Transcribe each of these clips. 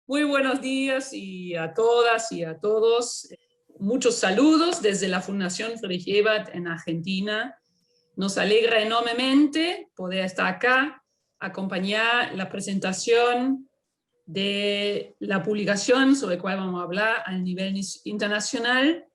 Muy buenos días y a todas y a todos. Muchos saludos desde la Fundación Friedrich Ebert en Argentina. Nos alegra enormemente poder estar acá, acompañar la presentación de la publicación sobre la cual vamos a hablar a nivel internacional,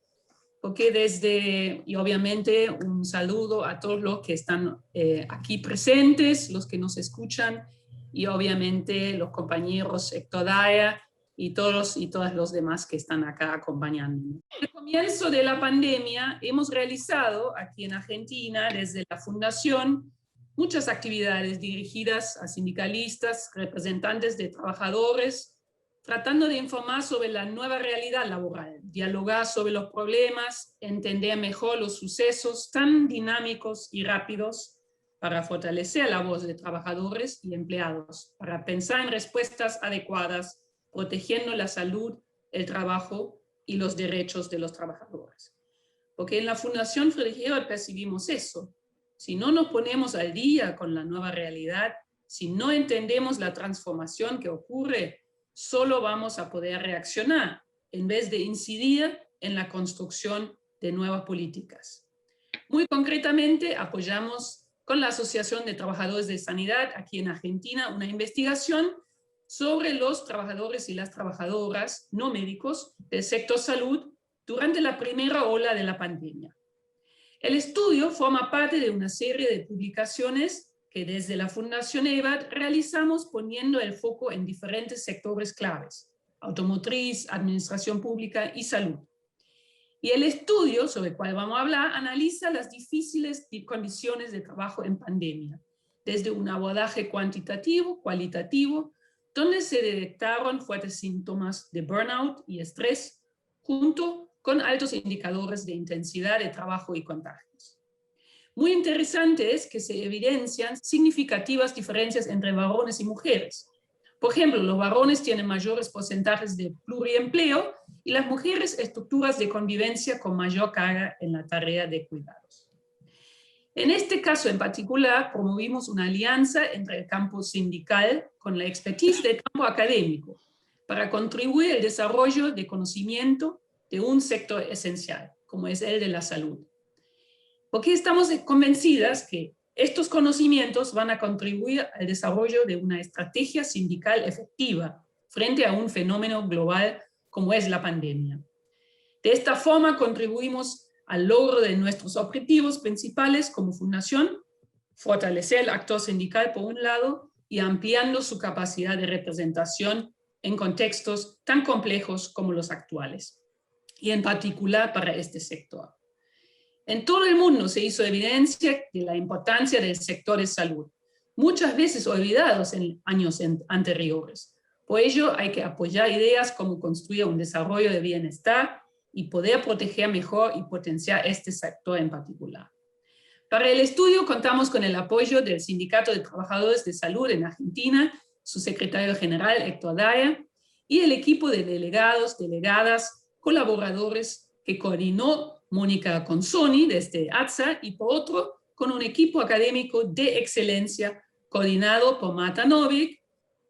y obviamente un saludo a todos los que están aquí presentes, los que nos escuchan, y obviamente los compañeros Héctor Daya y todos y todas los demás que están acá acompañando. Al comienzo de la pandemia hemos realizado aquí en Argentina, desde la Fundación, muchas actividades dirigidas a sindicalistas, representantes de trabajadores, tratando de informar sobre la nueva realidad laboral, dialogar sobre los problemas, entender mejor los sucesos tan dinámicos y rápidos para fortalecer la voz de trabajadores y empleados, para pensar en respuestas adecuadas, protegiendo la salud, el trabajo y los derechos de los trabajadores. Porque en la Fundación Friedrich Ebert percibimos eso. Si no nos ponemos al día con la nueva realidad, si no entendemos la transformación que ocurre, solo vamos a poder reaccionar en vez de incidir en la construcción de nuevas políticas. Muy concretamente, apoyamos con la Asociación de Trabajadores de Sanidad aquí en Argentina una investigación sobre los trabajadores y las trabajadoras no médicos del sector salud durante la primera ola de la pandemia. El estudio forma parte de una serie de publicaciones que desde la Fundación Ebert realizamos poniendo el foco en diferentes sectores claves: automotriz, administración pública y salud. Y el estudio sobre el cual vamos a hablar analiza las difíciles condiciones de trabajo en pandemia, desde un abordaje cuantitativo, cualitativo, donde se detectaron fuertes síntomas de burnout y estrés, junto con altos indicadores de intensidad de trabajo y contagios. Muy interesante es que se evidencian significativas diferencias entre varones y mujeres. Por ejemplo, los varones tienen mayores porcentajes de pluriempleo y las mujeres estructuras de convivencia con mayor carga en la tarea de cuidados. En este caso en particular, promovimos una alianza entre el campo sindical con la expertise del campo académico para contribuir al desarrollo de conocimiento de un sector esencial, como es el de la salud. Porque estamos convencidas que estos conocimientos van a contribuir al desarrollo de una estrategia sindical efectiva frente a un fenómeno global como es la pandemia. De esta forma contribuimos al logro de nuestros objetivos principales como fundación: fortalecer el actor sindical por un lado y ampliando su capacidad de representación en contextos tan complejos como los actuales, y en particular para este sector. En todo el mundo se hizo evidencia de la importancia del sector de salud, muchas veces olvidados en años anteriores. Por ello hay que apoyar ideas como construir un desarrollo de bienestar y poder proteger mejor y potenciar este sector en particular. Para el estudio contamos con el apoyo del Sindicato de Trabajadores de Salud en Argentina, su secretario general Héctor Daya, y el equipo de delegados, delegadas, colaboradores que coordinó Mónica Consoni desde ATSA, y por otro, con un equipo académico de excelencia coordinado por Marta Novik,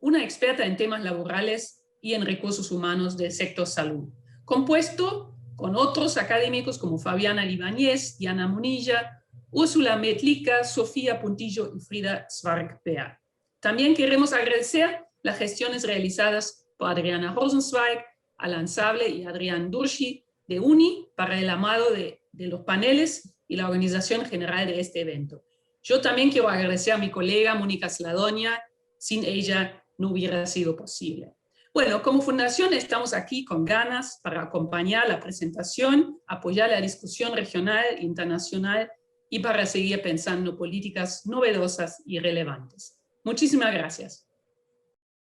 una experta en temas laborales y en recursos humanos del sector salud, compuesto con otros académicos como Fabiana Libáñez, Diana Munilla, Úrsula Metlica, Sofía Puntillo y Frida Svarg-Peer. También queremos agradecer las gestiones realizadas por Adriana Rosenzweig, Alan Sable y Adrián Durshi de UNI para el armado de los paneles y la organización general de este evento. Yo también quiero agradecer a mi colega Mónica Sladonia, sin ella no hubiera sido posible. Bueno, como fundación estamos aquí con ganas para acompañar la presentación, apoyar la discusión regional e internacional y para seguir pensando políticas novedosas y relevantes. Muchísimas gracias.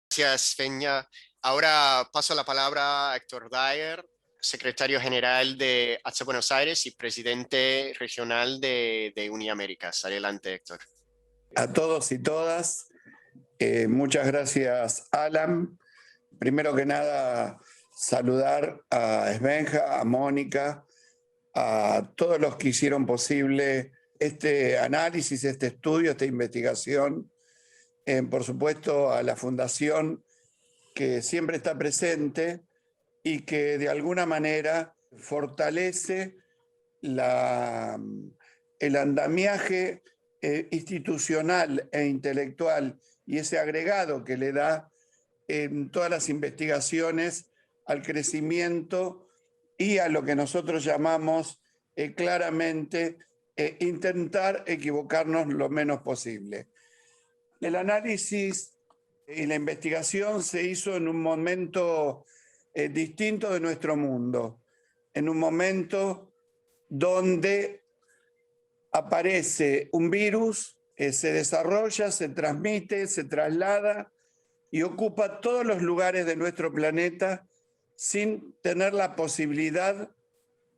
Gracias, Feña. Ahora paso la palabra a Héctor Dyer, secretario general de ATSA Buenos Aires y presidente regional de Uniaméricas. Adelante, Héctor. A todos y todas, muchas gracias, Alan. Primero que nada, saludar a Svenja, a Mónica, a todos los que hicieron posible este análisis, este estudio, esta investigación. Por supuesto, a la Fundación que siempre está presente y que de alguna manera fortalece el andamiaje institucional e intelectual y ese agregado que le da en todas las investigaciones al crecimiento y a lo que nosotros llamamos claramente intentar equivocarnos lo menos posible. El análisis y la investigación se hizo en un momento distinto de nuestro mundo, en un momento donde aparece un virus, se desarrolla, se transmite, se traslada y ocupa todos los lugares de nuestro planeta sin tener la posibilidad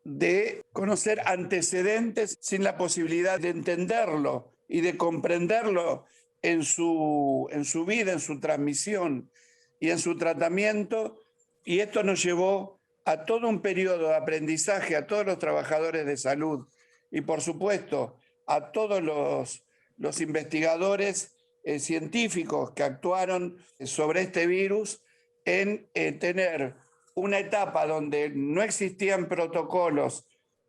de conocer antecedentes, sin la posibilidad de entenderlo y de comprenderlo en su vida, en su transmisión y en su tratamiento. Y esto nos llevó a todo un periodo de aprendizaje a todos los trabajadores de salud y, por supuesto, a todos los investigadores científicos que actuaron sobre este virus en tener una etapa donde no existían protocolos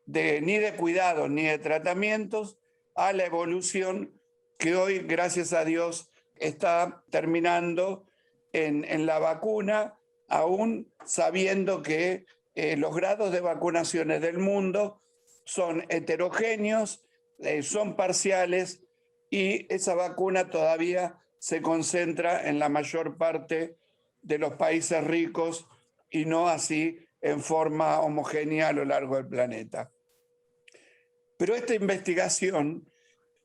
ni de cuidados ni de tratamientos, a la evolución que hoy, gracias a Dios, está terminando en la vacuna, aún sabiendo que los grados de vacunaciones del mundo son heterogéneos, son parciales, y esa vacuna todavía se concentra en la mayor parte de los países ricos y no así en forma homogénea a lo largo del planeta. Pero esta investigación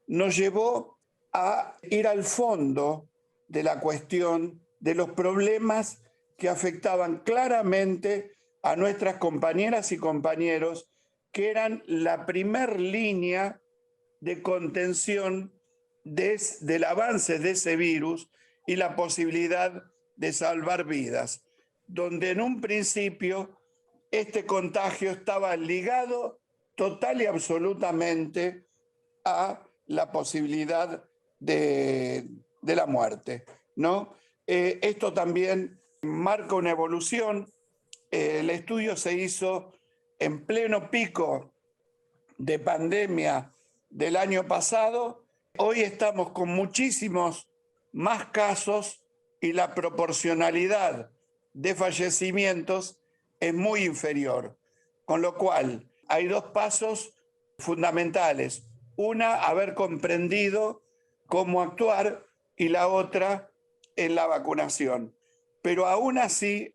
nos llevó a ir al fondo de la cuestión de los problemas que afectaban claramente a nuestras compañeras y compañeros, que eran la primer línea de contención del avance de ese virus y la posibilidad de salvar vidas, donde en un principio este contagio estaba ligado total y absolutamente a la posibilidad de la muerte, ¿no? Esto también marca una evolución. El estudio se hizo en pleno pico de pandemia del año pasado. Hoy estamos con muchísimos más casos y la proporcionalidad de fallecimientos es muy inferior. Con lo cual, hay dos pasos fundamentales. Una, haber comprendido cómo actuar, y la otra, en la vacunación. Pero aún así,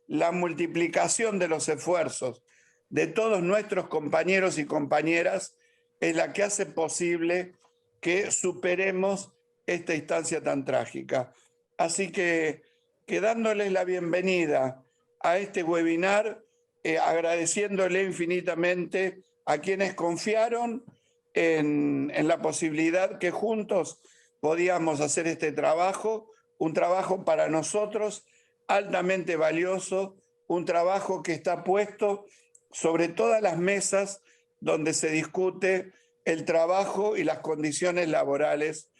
la multiplicación de los esfuerzos de todos nuestros compañeros y compañeras es la que hace posible que superemos esta instancia tan trágica. Así que dándoles la bienvenida a este webinar, agradeciéndole infinitamente a quienes confiaron en la posibilidad que juntos podíamos hacer este trabajo, un trabajo para nosotros altamente valioso, un trabajo que está puesto sobre todas las mesas donde se discute el trabajo y las condiciones laborales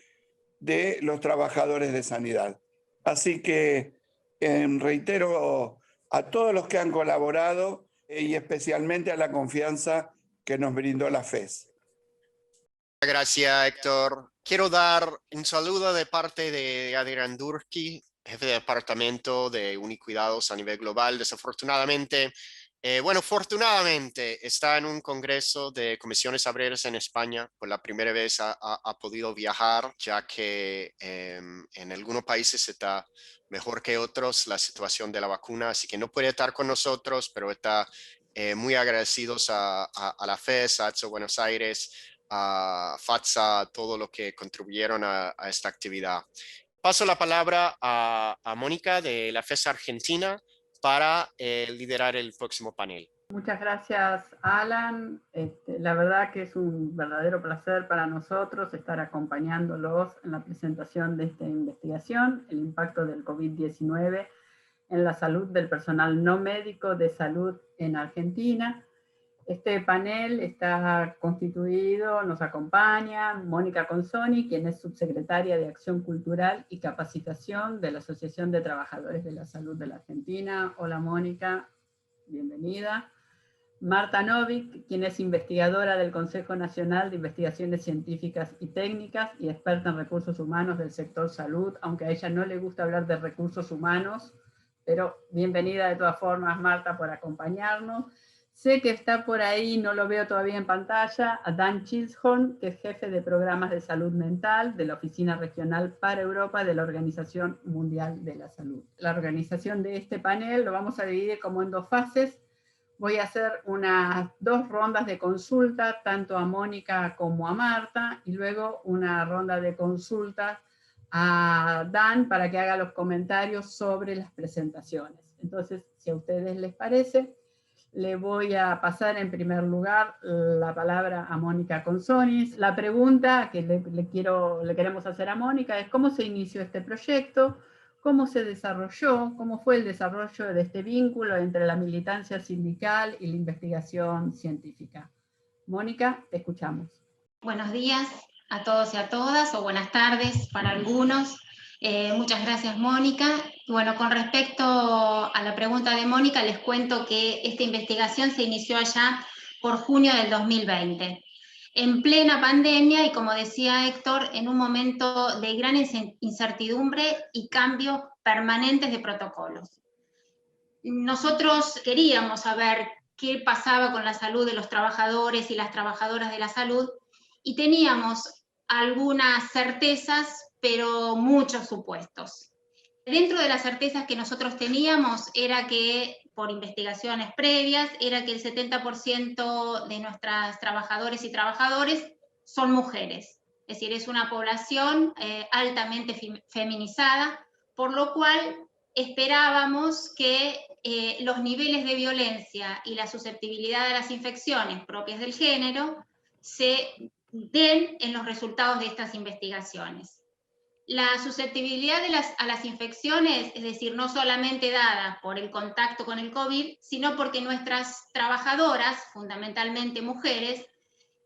de los trabajadores de sanidad. Así que reitero a todos los que han colaborado y especialmente a la confianza que nos brindó la FES. Gracias, Héctor. Quiero dar un saludo de parte de Adrián Durkee, jefe de departamento de Unicuidados a nivel global. Desafortunadamente, fortunadamente está en un congreso de comisiones obreras en España. Por la primera vez ha podido viajar, ya que en algunos países está mejor que otros la situación de la vacuna, así que no puede estar con nosotros, pero está muy agradecidos a la FES, a ATSO Buenos Aires, a FATSA, todo lo que contribuyeron a esta actividad. Paso la palabra a Mónica de la FES Argentina para liderar el próximo panel. Muchas gracias, Alan. La verdad que es un verdadero placer para nosotros estar acompañándolos en la presentación de esta investigación, el impacto del COVID-19 en la salud del personal no médico de salud en Argentina. Este panel está constituido, nos acompaña Mónica Consoni, quien es subsecretaria de Acción Cultural y Capacitación de la Asociación de Trabajadores de la Salud de la Argentina. Hola Mónica, bienvenida. Marta Novik, quien es investigadora del Consejo Nacional de Investigaciones Científicas y Técnicas y experta en recursos humanos del sector salud, aunque a ella no le gusta hablar de recursos humanos, pero bienvenida de todas formas, Marta, por acompañarnos. Sé que está por ahí, no lo veo todavía en pantalla, a Dan Chisholm, que es jefe de programas de salud mental de la Oficina Regional para Europa de la Organización Mundial de la Salud. La organización de este panel lo vamos a dividir como en dos fases. Voy a hacer unas 2 rondas de consulta, tanto a Mónica como a Marta, y luego una ronda de consulta a Dan para que haga los comentarios sobre las presentaciones. Entonces, si a ustedes les parece, le voy a pasar en primer lugar la palabra a Mónica Consoni. La pregunta que le queremos hacer a Mónica es cómo se inició este proyecto, cómo se desarrolló, cómo fue el desarrollo de este vínculo entre la militancia sindical y la investigación científica. Mónica, te escuchamos. Buenos días a todos y a todas, o buenas tardes para algunos. Muchas gracias, Mónica. Bueno, con respecto a la pregunta de Mónica, les cuento que esta investigación se inició allá por junio del 2020, en plena pandemia y, como decía Héctor, en un momento de gran incertidumbre y cambios permanentes de protocolos. Nosotros queríamos saber qué pasaba con la salud de los trabajadores y las trabajadoras de la salud, y teníamos algunas certezas, pero muchos supuestos. Dentro de las certezas que nosotros teníamos era que, por investigaciones previas, era que el 70% de nuestras trabajadoras y trabajadores son mujeres. Es decir, es una población altamente feminizada, por lo cual esperábamos que los niveles de violencia y la susceptibilidad a las infecciones propias del género se den en los resultados de estas investigaciones. La susceptibilidad a las infecciones, es decir, no solamente dada por el contacto con el COVID, sino porque nuestras trabajadoras, fundamentalmente mujeres,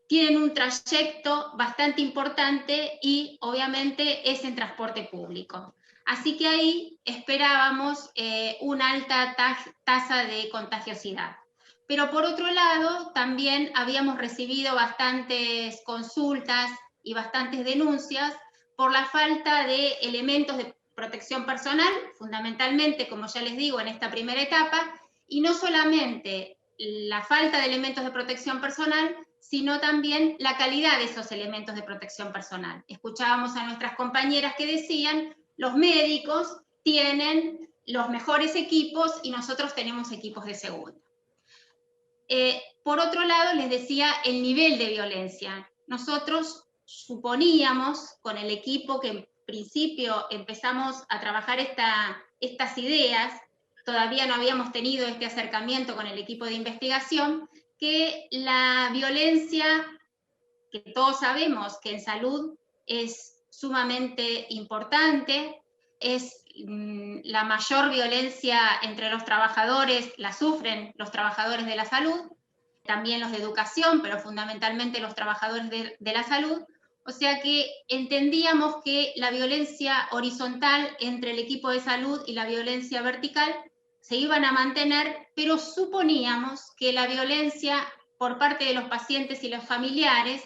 tienen un trayecto bastante importante y obviamente es en transporte público. Así que ahí esperábamos una alta tasa de contagiosidad. Pero por otro lado, también habíamos recibido bastantes consultas y bastantes denuncias por la falta de elementos de protección personal, fundamentalmente, como ya les digo, en esta primera etapa, y no solamente la falta de elementos de protección personal, sino también la calidad de esos elementos de protección personal. Escuchábamos a nuestras compañeras que decían, los médicos tienen los mejores equipos y nosotros tenemos equipos de segunda. Por otro lado, les decía el nivel de violencia. Nosotros suponíamos, con el equipo que en principio empezamos a trabajar estas ideas, todavía no habíamos tenido este acercamiento con el equipo de investigación, que la violencia, que todos sabemos que en salud es sumamente importante, es la mayor violencia entre los trabajadores, la sufren los trabajadores de la salud, también los de educación, pero fundamentalmente los trabajadores de la salud. O sea que entendíamos que la violencia horizontal entre el equipo de salud y la violencia vertical se iban a mantener, pero suponíamos que la violencia por parte de los pacientes y los familiares,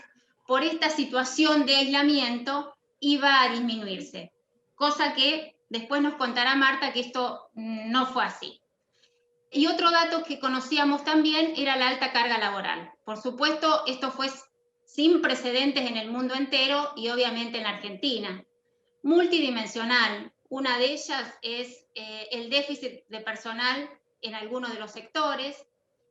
por esta situación de aislamiento, iba a disminuirse. Cosa que después nos contará Marta que esto no fue así. Y otro dato que conocíamos también era la alta carga laboral. Por supuesto, esto fue sin precedentes en el mundo entero y obviamente en la Argentina. Multidimensional. Una de ellas es el déficit de personal en algunos de los sectores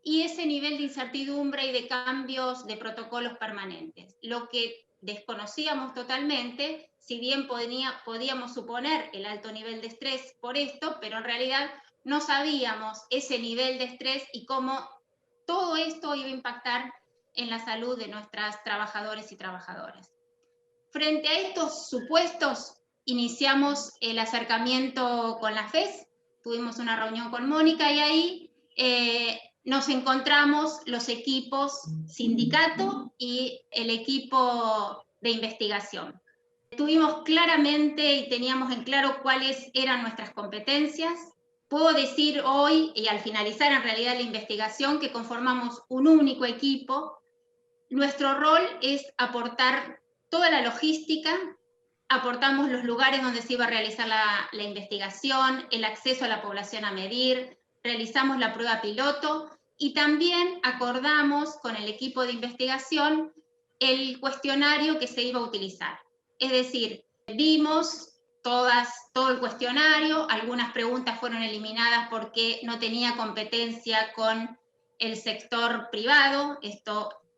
y ese nivel de incertidumbre y de cambios de protocolos permanentes. Lo que desconocíamos totalmente, si bien podíamos suponer el alto nivel de estrés por esto, pero en realidad no sabíamos ese nivel de estrés y cómo todo esto iba a impactar en la salud de nuestras trabajadores y trabajadoras. Frente a estos supuestos, iniciamos el acercamiento con la FES, tuvimos una reunión con Mónica y ahí nos encontramos los equipos sindicato y el equipo de investigación. Tuvimos claramente y teníamos en claro cuáles eran nuestras competencias. Puedo decir hoy, y al finalizar en realidad la investigación, que conformamos un único equipo. Nuestro rol es aportar toda la logística, aportamos los lugares donde se iba a realizar la investigación, el acceso a la población a medir, realizamos la prueba piloto y también acordamos con el equipo de investigación el cuestionario que se iba a utilizar. Es decir, vimos todo el cuestionario, algunas preguntas fueron eliminadas porque no tenía competencia con el sector privado,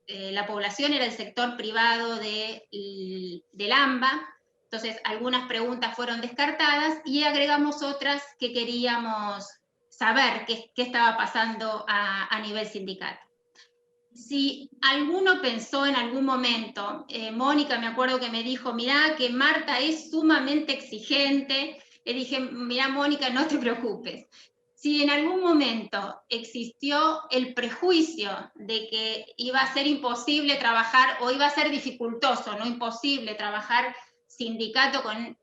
la población era el sector privado del AMBA, entonces algunas preguntas fueron descartadas y agregamos otras que queríamos saber qué estaba pasando a nivel sindical. Si alguno pensó en algún momento, Mónica me acuerdo que me dijo, mirá que Marta es sumamente exigente, le dije, mirá Mónica, no te preocupes. Si en algún momento existió el prejuicio de que iba a ser imposible trabajar o iba a ser dificultoso, no imposible trabajar sindicato con,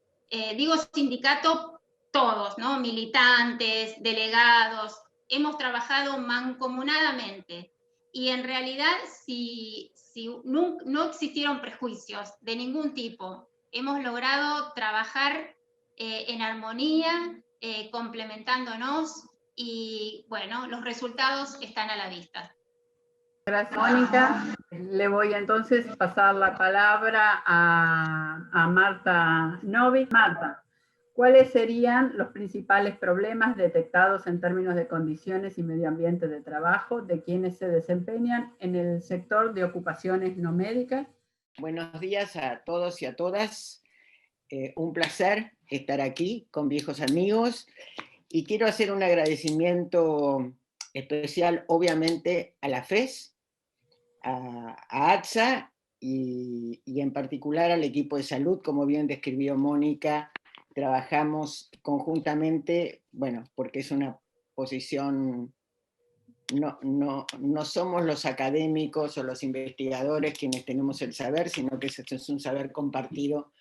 digo sindicato todos, ¿no? Militantes, delegados, hemos trabajado mancomunadamente. Y en realidad, si no existieron prejuicios de ningún tipo, hemos logrado trabajar en armonía, complementándonos, y bueno, los resultados están a la vista. Gracias, Mónica. Le voy a entonces pasar la palabra a Marta Novik. Marta, ¿cuáles serían los principales problemas detectados en términos de condiciones y medio ambiente de trabajo de quienes se desempeñan en el sector de ocupaciones no médicas? Buenos días a todos y a todas. Un placer estar aquí con viejos amigos y quiero hacer un agradecimiento especial, obviamente, a la FES, a ATSA y en particular al equipo de salud, como bien describió Mónica. Trabajamos conjuntamente, bueno, porque es una posición, no somos los académicos o los investigadores quienes tenemos el saber, sino que es un saber compartido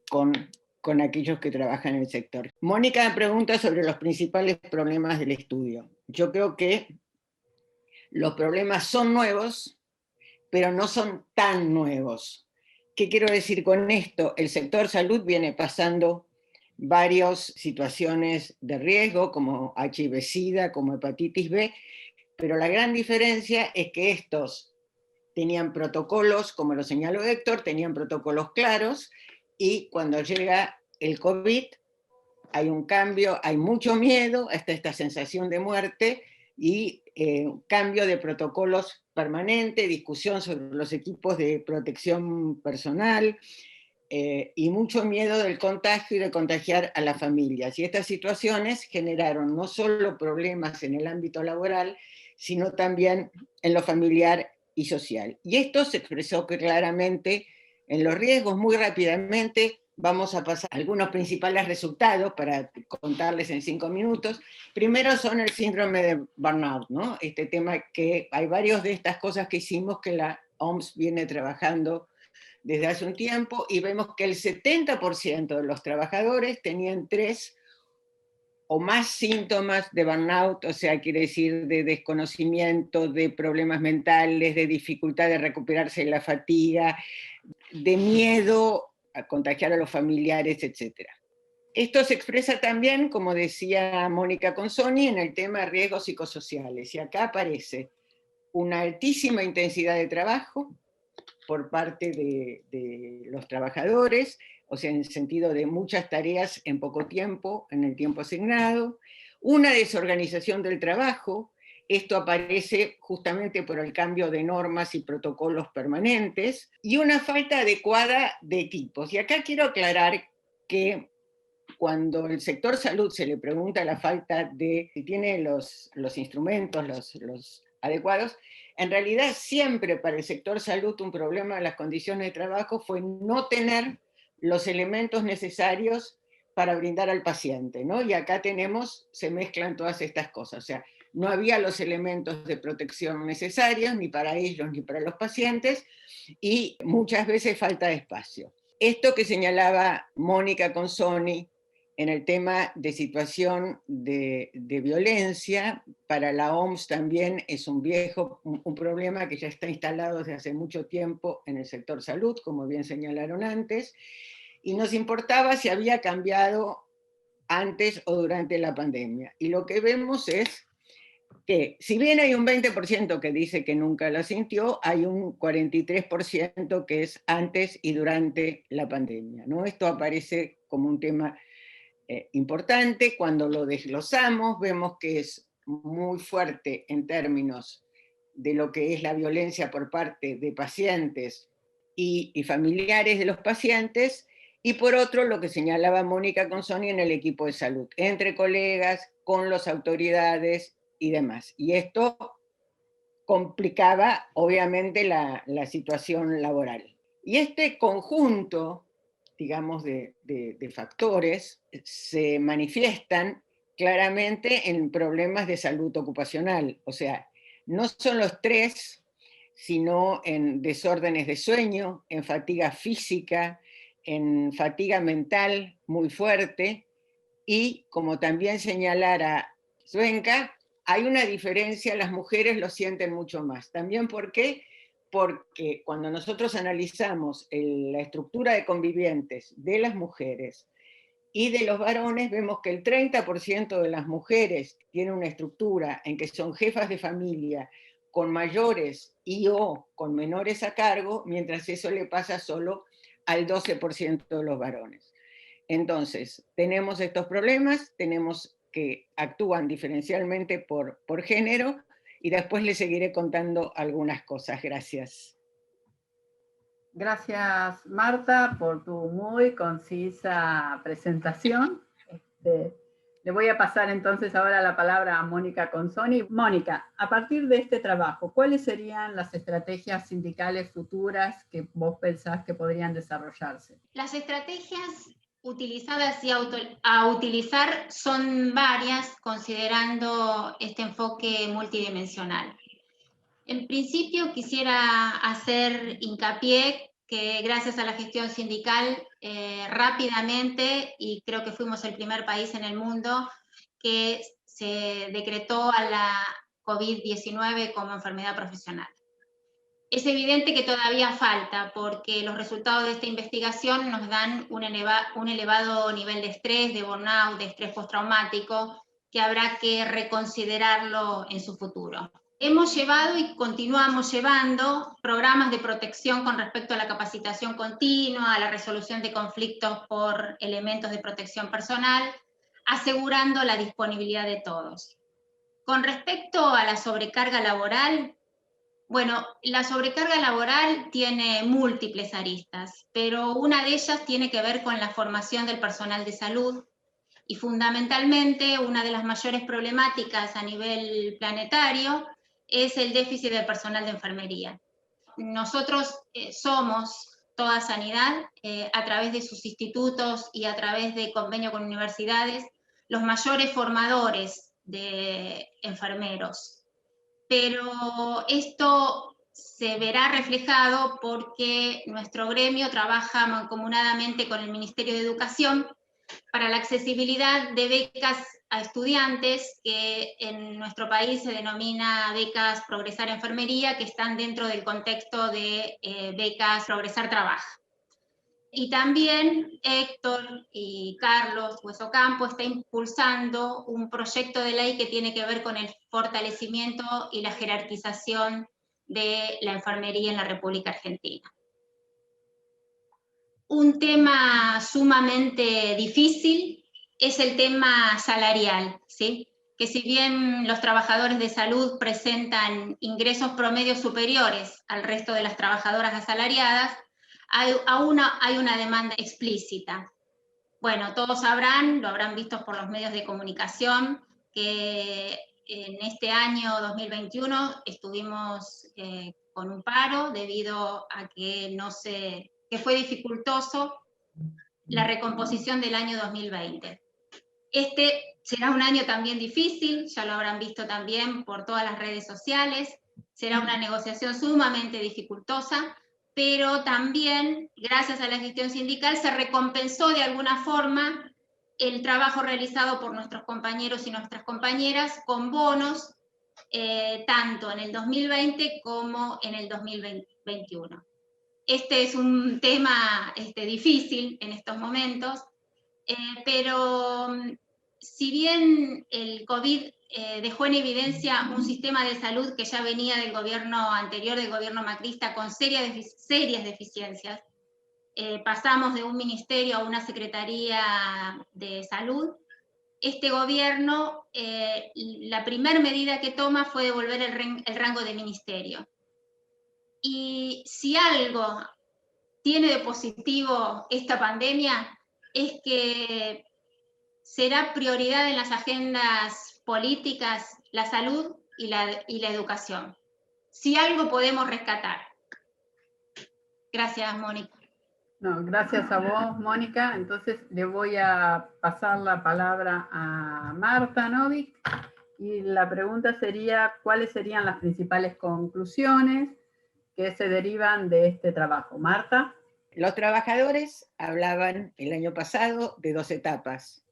con aquellos que trabajan en el sector. Mónica me pregunta sobre los principales problemas del estudio. Yo creo que los problemas son nuevos, pero no son tan nuevos. ¿Qué quiero decir con esto? El sector salud viene pasando varias situaciones de riesgo, como HIV-Sida, como hepatitis B, pero la gran diferencia es que estos tenían protocolos, como lo señaló Héctor, tenían protocolos claros, y cuando llega el COVID hay un cambio, hay mucho miedo, hasta esta sensación de muerte, y cambio de protocolos permanente, discusión sobre los equipos de protección personal, y mucho miedo del contagio y de contagiar a las familias. Y estas situaciones generaron no solo problemas en el ámbito laboral, sino también en lo familiar y social. Y esto se expresó claramente en los riesgos. Muy rápidamente vamos a pasar a algunos principales resultados para contarles en 5 minutos. Primero son el síndrome de burnout, ¿no? Este tema que hay varias de estas cosas que hicimos que la OMS viene trabajando desde hace un tiempo, y vemos que el 70% de los trabajadores tenían 3 o más síntomas de burnout, o sea, quiere decir de desconocimiento, de problemas mentales, de dificultad de recuperarse de la fatiga, de miedo a contagiar a los familiares, etc. Esto se expresa también, como decía Mónica Consoni, en el tema de riesgos psicosociales, y acá aparece una altísima intensidad de trabajo por parte de los trabajadores, o sea, en el sentido de muchas tareas en poco tiempo, en el tiempo asignado, una desorganización del trabajo. Esto aparece justamente por el cambio de normas y protocolos permanentes, y una falta adecuada de equipos. Y acá quiero aclarar que cuando el sector salud se le pregunta la falta de, si tiene los instrumentos, los adecuados, en realidad siempre para el sector salud un problema de las condiciones de trabajo fue no tener los elementos necesarios para brindar al paciente, ¿no? Y acá se mezclan todas estas cosas, o sea, no había los elementos de protección necesarios, ni para ellos ni para los pacientes, y muchas veces falta de espacio. Esto que señalaba Mónica Consoni en el tema de situación de violencia, para la OMS también es un problema que ya está instalado desde hace mucho tiempo en el sector salud, como bien señalaron antes, y nos importaba si había cambiado antes o durante la pandemia. Y lo que vemos es que, si bien hay un 20% que dice que nunca la sintió, hay un 43% que es antes y durante la pandemia, ¿no? Esto aparece como un tema importante. Cuando lo desglosamos, vemos que es muy fuerte en términos de lo que es la violencia por parte de pacientes y familiares de los pacientes, y por otro, lo que señalaba Mónica Consoni en el equipo de salud, entre colegas, con las autoridades y demás. Y esto complicaba, obviamente, la situación laboral. Y este conjunto, digamos, de factores se manifiestan claramente en problemas de salud ocupacional. O sea, no solo estrés, sino en desórdenes de sueño, en fatiga física, en fatiga mental muy fuerte, y como también señalara Zwenka, hay una diferencia, las mujeres lo sienten mucho más. También, ¿por qué? Porque cuando nosotros analizamos la estructura de convivientes de las mujeres y de los varones, vemos que el 30% de las mujeres tienen una estructura en que son jefas de familia con mayores y o con menores a cargo, mientras eso le pasa solo al 12% de los varones. Entonces, tenemos estos problemas, tenemos que actúan diferencialmente por género, y después les seguiré contando algunas cosas. Gracias. Gracias, Marta, por tu muy concisa presentación. Le voy a pasar entonces ahora la palabra a Mónica Consoni. Mónica, a partir de este trabajo, ¿cuáles serían las estrategias sindicales futuras que vos pensás que podrían desarrollarse? Las estrategias utilizadas y a utilizar son varias, considerando este enfoque multidimensional. En principio quisiera hacer hincapié que gracias a la gestión sindical rápidamente, y creo que fuimos el primer país en el mundo que se decretó a la COVID-19 como enfermedad profesional. Es evidente que todavía falta, porque los resultados de esta investigación nos dan un elevado nivel de estrés, de burnout, de estrés postraumático, que habrá que reconsiderarlo en su futuro. Hemos llevado y continuamos llevando programas de protección con respecto a la capacitación continua, a la resolución de conflictos por elementos de protección personal, asegurando la disponibilidad de todos. Con respecto a la sobrecarga laboral, bueno, la sobrecarga laboral tiene múltiples aristas, pero una de ellas tiene que ver con la formación del personal de salud, y fundamentalmente una de las mayores problemáticas a nivel planetario es el déficit del personal de enfermería. Nosotros somos toda sanidad, a través de sus institutos y a través de convenio con universidades, los mayores formadores de enfermeros. Pero esto se verá reflejado porque nuestro gremio trabaja mancomunadamente con el Ministerio de Educación para la accesibilidad de becas a estudiantes, que en nuestro país se denomina becas Progresar Enfermería, que están dentro del contexto de becas Progresar Trabaja. Y también Héctor y Carlos Huesocampo está impulsando un proyecto de ley que tiene que ver con el fortalecimiento y la jerarquización de la enfermería en la República Argentina. Un tema sumamente difícil es el tema salarial, ¿sí? Que si bien los trabajadores de salud presentan ingresos promedios superiores al resto de las trabajadoras asalariadas, aún hay una demanda explícita. Bueno, todos sabrán, lo habrán visto por los medios de comunicación, que en este año 2021 estuvimos con un paro debido a que que fue dificultoso la recomposición del año 2020. Este Será un año también difícil, ya lo habrán visto también por todas las redes sociales, será una negociación sumamente dificultosa, pero también, gracias a la gestión sindical, se recompensó de alguna forma el trabajo realizado por nuestros compañeros y nuestras compañeras con bonos, tanto en el 2020 como en el 2021. Este es un tema difícil en estos momentos, pero si bien el COVID dejó en evidencia un sistema de salud que ya venía del gobierno anterior, del gobierno macrista, con serias deficiencias, pasamos de un ministerio a una secretaría de salud. Este gobierno, la primera medida que toma fue devolver el rango de ministerio. Y si algo tiene de positivo esta pandemia, es que será prioridad en las agendas políticas la salud y la educación. Si algo podemos rescatar. Gracias, Mónica. No, gracias a vos, Mónica. Entonces le voy a pasar la palabra a Marta Novik y la pregunta sería, ¿cuáles serían las principales conclusiones que se derivan de este trabajo? Marta. Los trabajadores hablaban el año pasado de 2 etapas.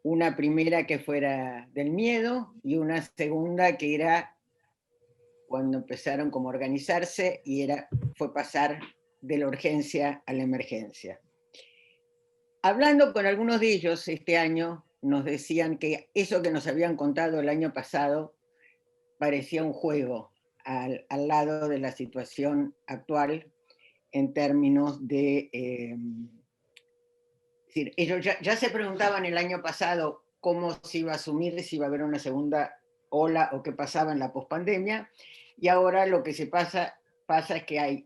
Una primera que fuera del miedo y una segunda que era cuando empezaron como a organizarse y fue pasar de la urgencia a la emergencia. Hablando con algunos de ellos este año, nos decían que eso que nos habían contado el año pasado parecía un juego al lado de la situación actual en términos de... es decir, ellos ya se preguntaban el año pasado cómo se iba a asumir, si iba a haber una segunda ola o qué pasaba en la pospandemia, y ahora lo que pasa es que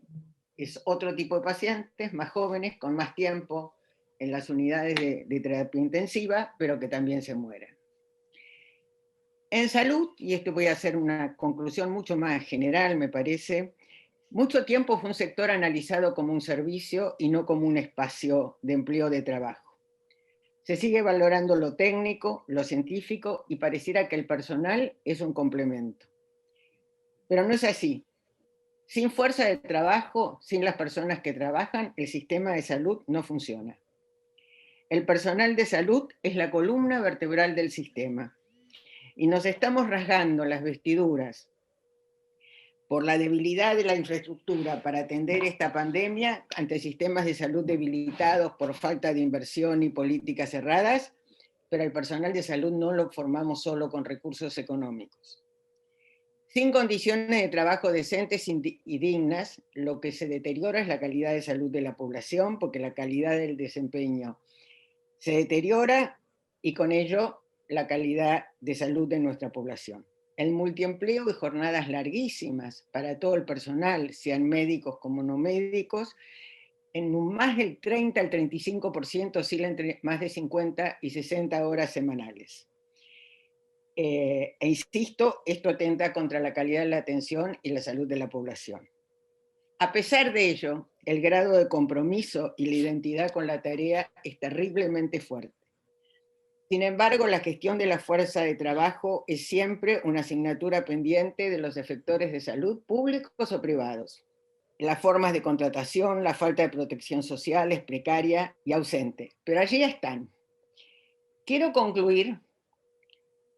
es otro tipo de pacientes, más jóvenes, con más tiempo en las unidades de terapia intensiva, pero que también se mueren. En salud, y esto voy a hacer una conclusión mucho más general, me parece, mucho tiempo fue un sector analizado como un servicio y no como un espacio de empleo de trabajo. Se sigue valorando lo técnico, lo científico, y pareciera que el personal es un complemento. Pero no es así. Sin fuerza de trabajo, sin las personas que trabajan, el sistema de salud no funciona. El personal de salud es la columna vertebral del sistema. Y nos estamos rasgando las vestiduras por la debilidad de la infraestructura para atender esta pandemia ante sistemas de salud debilitados por falta de inversión y políticas cerradas, pero el personal de salud no lo formamos solo con recursos económicos. Sin condiciones de trabajo decentes y dignas, lo que se deteriora es la calidad de salud de la población, porque la calidad del desempeño se deteriora y con ello la calidad de salud de nuestra población. El multiempleo y jornadas larguísimas para todo el personal, sean médicos como no médicos, en un más del 30 al 35% oscila entre más de 50 y 60 horas semanales. E insisto, esto atenta contra la calidad de la atención y la salud de la población. A pesar de ello, el grado de compromiso y la identidad con la tarea es terriblemente fuerte. Sin embargo, la gestión de la fuerza de trabajo es siempre una asignatura pendiente de los efectores de salud, públicos o privados. Las formas de contratación, la falta de protección social es precaria y ausente, pero allí están. Quiero concluir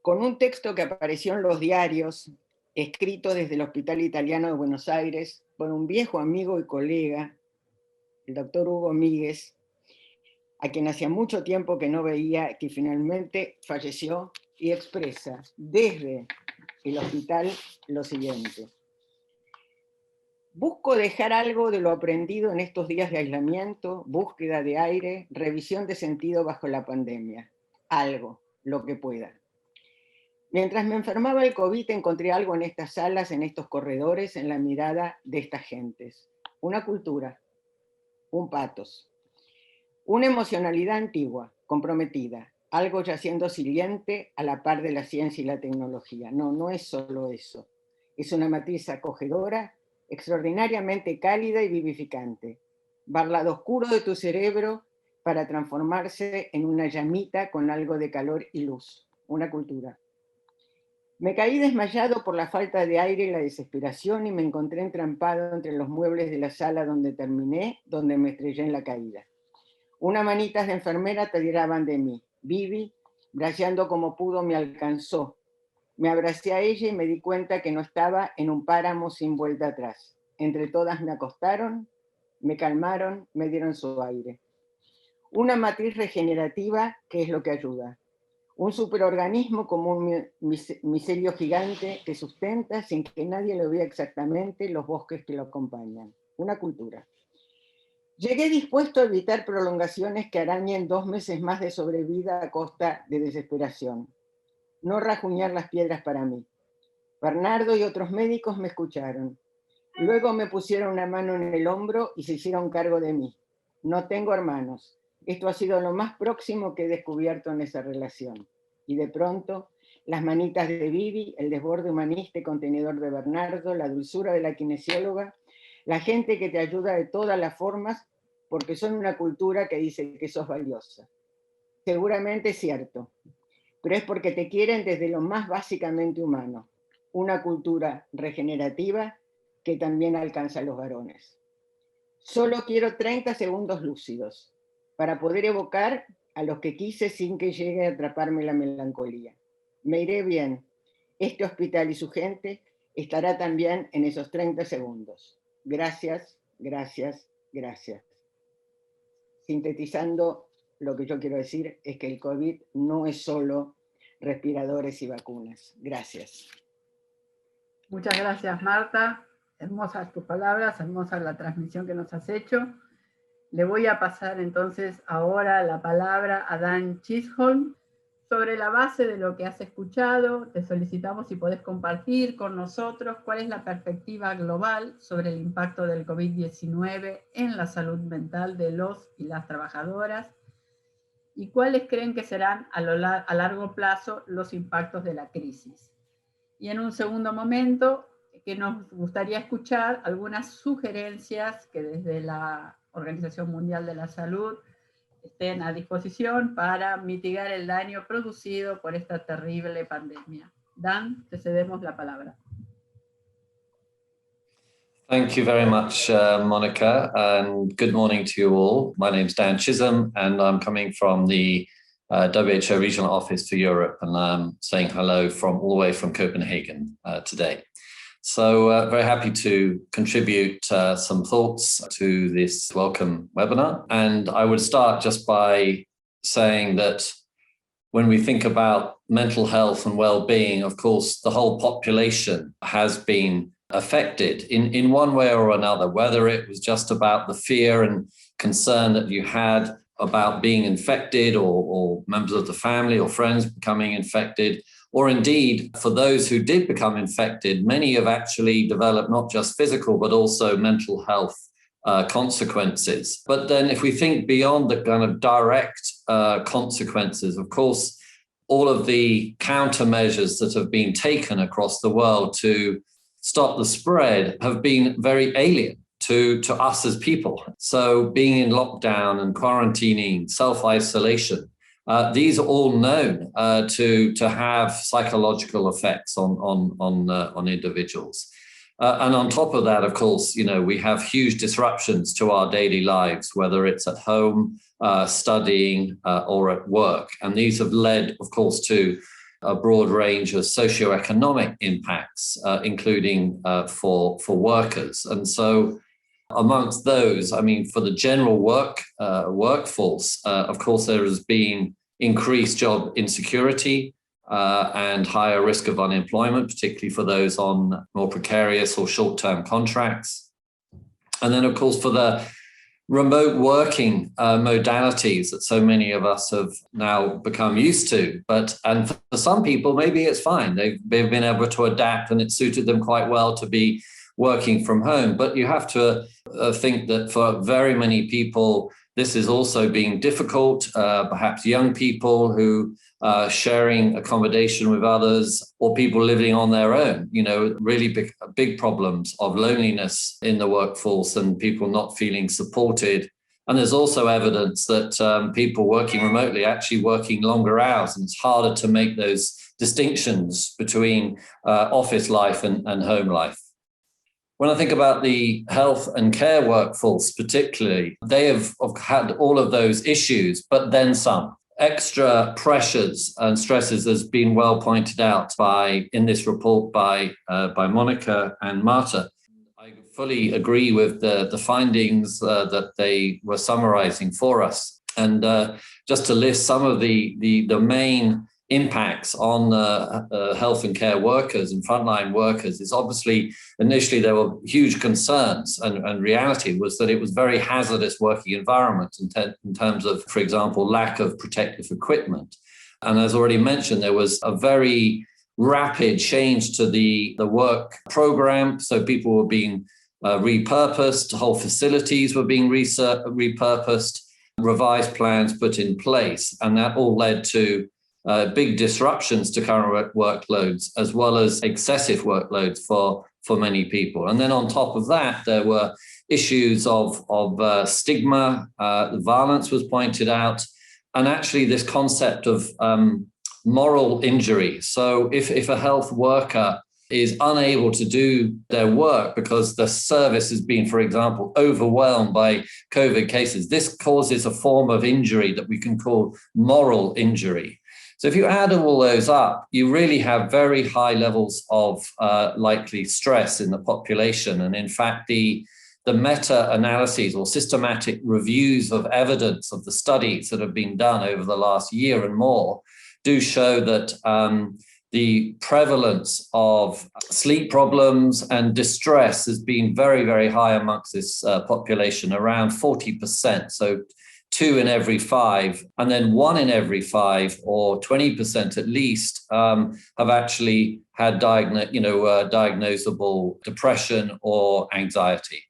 con un texto que apareció en los diarios, escrito desde el Hospital Italiano de Buenos Aires por un viejo amigo y colega, el doctor Hugo Míguez, a quien hacía mucho tiempo que no veía, que finalmente falleció, y expresa desde el hospital lo siguiente: busco dejar algo de lo aprendido en estos días de aislamiento, búsqueda de aire, revisión de sentido bajo la pandemia. Algo, lo que pueda. Mientras me enfermaba el COVID, encontré algo en estas salas, en estos corredores, en la mirada de estas gentes. Una cultura, un pathos, una emocionalidad antigua, comprometida, algo yaciendo siliente a la par de la ciencia y la tecnología. No es solo eso. Es una matriz acogedora, extraordinariamente cálida y vivificante. Va al lado oscuro de tu cerebro para transformarse en una llamita con algo de calor y luz. una cultura. Me caí desmayado por la falta de aire y la desesperación y me encontré entrampado entre los muebles de la sala donde terminé, donde me estrellé en la caída. Unas manitas de enfermera te tiraban de mí. Vivi, braceando como pudo, me alcanzó. Me abracé a ella y me di cuenta que no estaba en un páramo sin vuelta atrás. Entre todas me acostaron, me calmaron, me dieron su aire. Una matriz regenerativa que es lo que ayuda. Un superorganismo como un micelio gigante que sustenta, sin que nadie lo vea exactamente, los bosques que lo acompañan. Una cultura. Llegué dispuesto a evitar prolongaciones que arañen 2 meses más de sobrevida a costa de desesperación. No rajuñar las piedras para mí. Bernardo y otros médicos me escucharon. Luego me pusieron una mano en el hombro y se hicieron cargo de mí. No tengo hermanos. Esto ha sido lo más próximo que he descubierto en esa relación. Y de pronto, las manitas de Vivi, el desborde humanista y contenedor de Bernardo, la dulzura de la kinesióloga, la gente que te ayuda de todas las formas, porque son una cultura que dice que sos valiosa. Seguramente es cierto, pero es porque te quieren desde lo más básicamente humano. Una cultura regenerativa que también alcanza a los varones. Solo quiero 30 segundos lúcidos para poder evocar a los que quise sin que llegue a atraparme la melancolía. Me iré bien. Este hospital y su gente estará también en esos 30 segundos. Gracias, gracias, gracias. Sintetizando, lo que yo quiero decir es que el COVID no es solo respiradores y vacunas. Gracias. Muchas gracias, Marta. Hermosas tus palabras, hermosa la transmisión que nos has hecho. Le voy a pasar entonces ahora la palabra a Dan Chisholm. Sobre la base de lo que has escuchado, te solicitamos si podés compartir con nosotros cuál es la perspectiva global sobre el impacto del COVID-19 en la salud mental de los y las trabajadoras y cuáles creen que serán a largo plazo los impactos de la crisis. Y en un segundo momento, que nos gustaría escuchar algunas sugerencias que desde la Organización Mundial de la Salud estén a disposición para mitigar el daño producido por esta terrible pandemia. Dan, te cedemos la palabra. Thank you very much, Monica, and good morning to you all. My name's Dan Chisholm, and I'm coming from the WHO Regional Office for Europe, and I'm saying hello from all the way from Copenhagen today. So very happy to contribute some thoughts to this welcome webinar. And I would start just by saying that when we think about mental health and well-being, of course, the whole population has been affected in one way or another, whether it was just about the fear and concern that you had about being infected or members of the family or friends becoming infected, or indeed, for those who did become infected, many have actually developed not just physical, but also mental health consequences. But then if we think beyond the kind of direct consequences, of course, all of the countermeasures that have been taken across the world to stop the spread have been very alien to us as people. So being in lockdown and quarantining, self-isolation, these are all known to have psychological effects on individuals. And on top of that, of course, you know, we have huge disruptions to our daily lives, whether it's at home, studying, or at work. And these have led, of course, to a broad range of socioeconomic impacts, including for workers. And so amongst those, I mean, for the general workforce, of course, there has been increased job insecurity and higher risk of unemployment, particularly for those on more precarious or short-term contracts. And then, of course, for the remote working modalities that so many of us have now become used to. And for some people, maybe it's fine. They've been able to adapt and it suited them quite well to be working from home. But you have to think that for very many people, this is also being difficult, perhaps young people who are sharing accommodation with others or people living on their own, you know, really big problems of loneliness in the workforce and people not feeling supported And there's also evidence that people working remotely are actually working longer hours, and it's harder to make those distinctions between office life and home life. When I think about the health and care workforce particularly, they have had all of those issues, but then some. Extra pressures and stresses has been well pointed out in this report by Monica and Marta. I fully agree with the findings that they were summarizing for us. And just to list some of the main impacts on health and care workers and frontline workers is obviously, initially there were huge concerns, and reality was that it was very hazardous working environment in terms of, for example, lack of protective equipment. And as already mentioned, there was a very rapid change to the work program. So people were being repurposed, whole facilities were being repurposed, revised plans put in place, and that all led to big disruptions to current workloads, as well as excessive workloads for many people. And then on top of that, there were issues of stigma, violence was pointed out, and actually this concept of moral injury. So if a health worker is unable to do their work because the service has been, for example, overwhelmed by COVID cases, this causes a form of injury that we can call moral injury. So if you add all those up, you really have very high levels of likely stress in the population. And in fact, the meta-analyses or systematic reviews of evidence of the studies that have been done over the last year and more do show that the prevalence of sleep problems and distress has been very, very high amongst this population, around 40%. So 2 in every 5, and then 1 in every 5, or 20% at least, have actually had diagnosable depression or anxiety.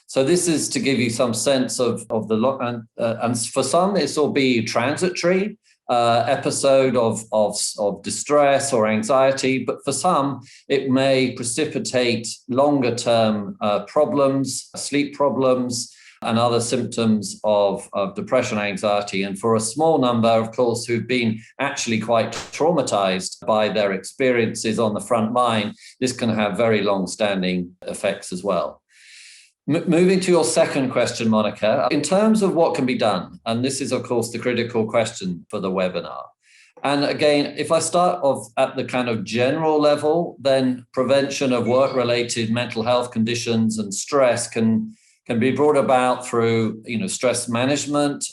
So this is to give you some sense of the lot, and for some this will be transitory episode of distress or anxiety, but for some it may precipitate longer term problems, sleep problems, and other symptoms of depression, anxiety. And for a small number, of course, who've been actually quite traumatized by their experiences on the front line, this can have very long-standing effects as well. Moving to your second question, Monica, in terms of what can be done, and this is, of course, the critical question for the webinar. And again, if I start off at the kind of general level, then prevention of work-related mental health conditions and stress can be brought about through, stress management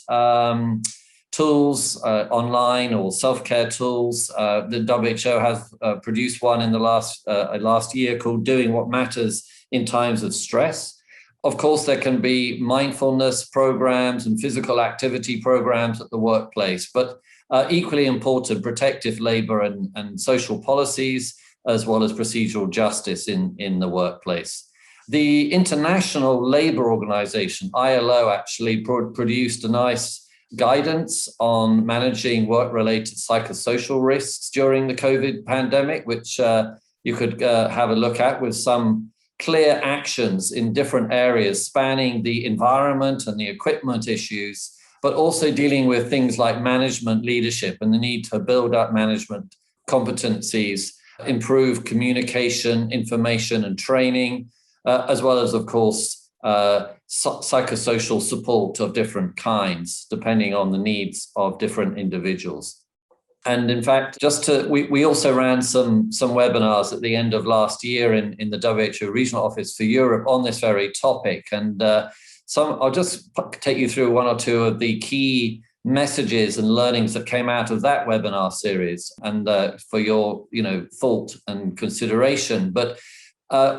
tools, online or self-care tools. The WHO has produced one in the last year called Doing What Matters in Times of Stress. Of course, there can be mindfulness programs and physical activity programs at the workplace, but equally important, protective labor and social policies, as well as procedural justice in the workplace. The International Labour Organization, ILO, actually produced a nice guidance on managing work-related psychosocial risks during the COVID pandemic, which you could have a look at, with some clear actions in different areas spanning the environment and the equipment issues, but also dealing with things like management leadership and the need to build up management competencies, improve communication, information and training, as well as, of course, psychosocial support of different kinds, depending on the needs of different individuals. And in fact, we also ran some webinars at the end of last year in the WHO Regional Office for Europe on this very topic. And I'll just take you through one or two of the key messages and learnings that came out of that webinar series, and for your thought and consideration. But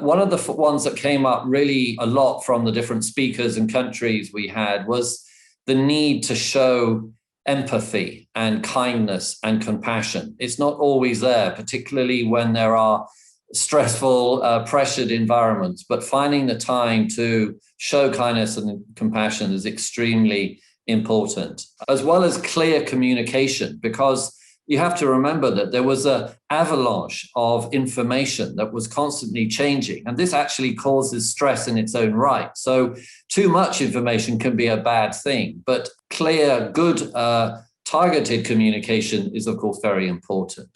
one of the ones that came up really a lot from the different speakers and countries we had was the need to show empathy and kindness and compassion. It's not always there, particularly when there are stressful, pressured environments, but finding the time to show kindness and compassion is extremely important, as well as clear communication, because you have to remember that there was an avalanche of information that was constantly changing, and this actually causes stress in its own right. So too much information can be a bad thing, but clear, good, targeted communication is, of course, very important.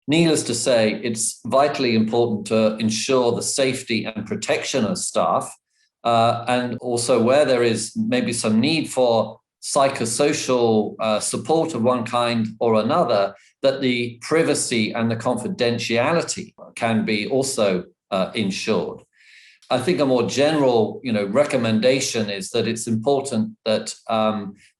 Needless to say, it's vitally important to ensure the safety and protection of staff, and also where there is maybe some need for psychosocial support of one kind or another, that the privacy and the confidentiality can be also ensured. I think a more general, recommendation is that it's important that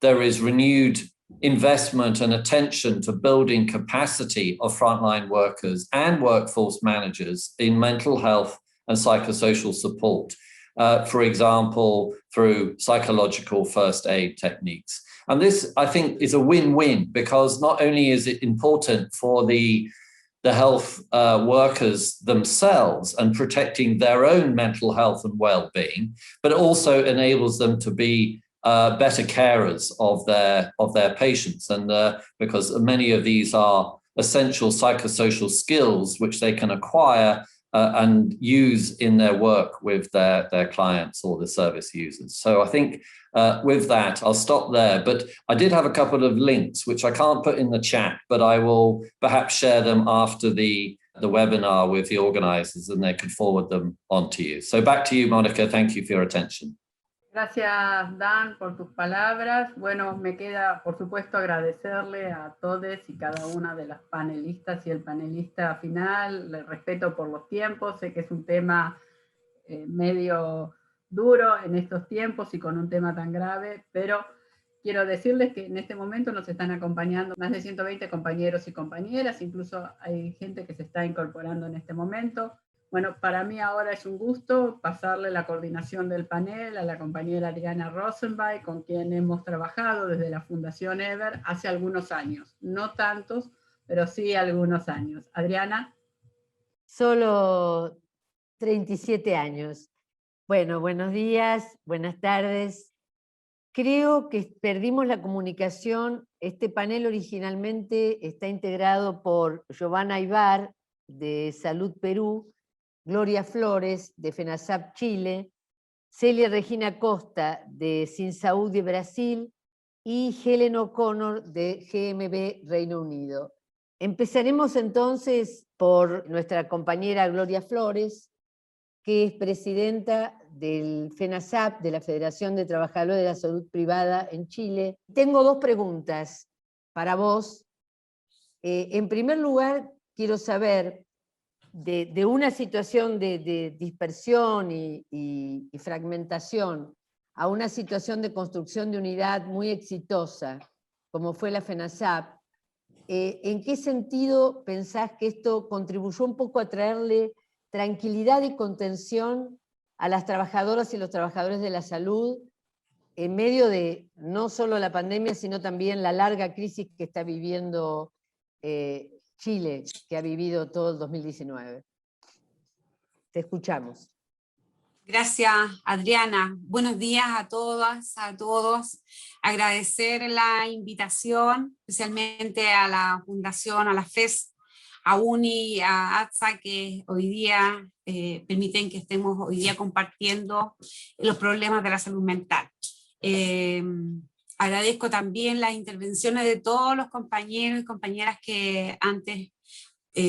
there is renewed investment and attention to building capacity of frontline workers and workforce managers in mental health and psychosocial support. For example, through psychological first aid techniques. And this, I think, is a win-win, because not only is it important for the health workers themselves and protecting their own mental health and well-being, but it also enables them to be better carers of their patients. And because many of these are essential psychosocial skills which they can acquire and use in their work with their clients or the service users. So I think with that, I'll stop there. But I did have a couple of links, which I can't put in the chat, but I will perhaps share them after the webinar with the organizers, and they could forward them on to you. So back to you, Monica. Thank you for your attention. Gracias, Dan, por tus palabras. Bueno, me queda, por supuesto, agradecerle a todos y cada una de las panelistas y el panelista final. Les respeto por los tiempos. Sé que es un tema medio duro en estos tiempos y con un tema tan grave, pero quiero decirles que en este momento nos están acompañando más de 120 compañeros y compañeras. Incluso hay gente que se está incorporando en este momento. Bueno, para mí ahora es un gusto pasarle la coordinación del panel a la compañera Adriana Rosenbach, con quien hemos trabajado desde la Fundación EVER hace algunos años. No tantos, pero sí algunos años. Adriana. Solo 37 años. Bueno, buenos días, buenas tardes. Creo que perdimos la comunicación. Este panel originalmente está integrado por Giovanna Ibar, de Salud Perú, Gloria Flores, de FENASAP Chile, Celia Regina Costa, de SINSAÚD de Brasil, y Helen O'Connor, de GMB Reino Unido. Empezaremos entonces por nuestra compañera Gloria Flores, que es presidenta del FENASAP, de la Federación de Trabajadores de la Salud Privada en Chile. Tengo dos preguntas para vos. En primer lugar, quiero saber, de una situación de dispersión y fragmentación a una situación de construcción de unidad muy exitosa, como fue la FENASAP, ¿en qué sentido pensás que esto contribuyó un poco a traerle tranquilidad y contención a las trabajadoras y los trabajadores de la salud en medio de no solo la pandemia, sino también la larga crisis que está viviendo Chile, que ha vivido todo el 2019. Te escuchamos. Gracias, Adriana. Buenos días a todas, a todos. Agradecer la invitación, especialmente a la Fundación, a la FES, a UNI, a ATSA, que hoy día permiten que estemos hoy día compartiendo los problemas de la salud mental. Agradezco también las intervenciones de todos los compañeros y compañeras que antes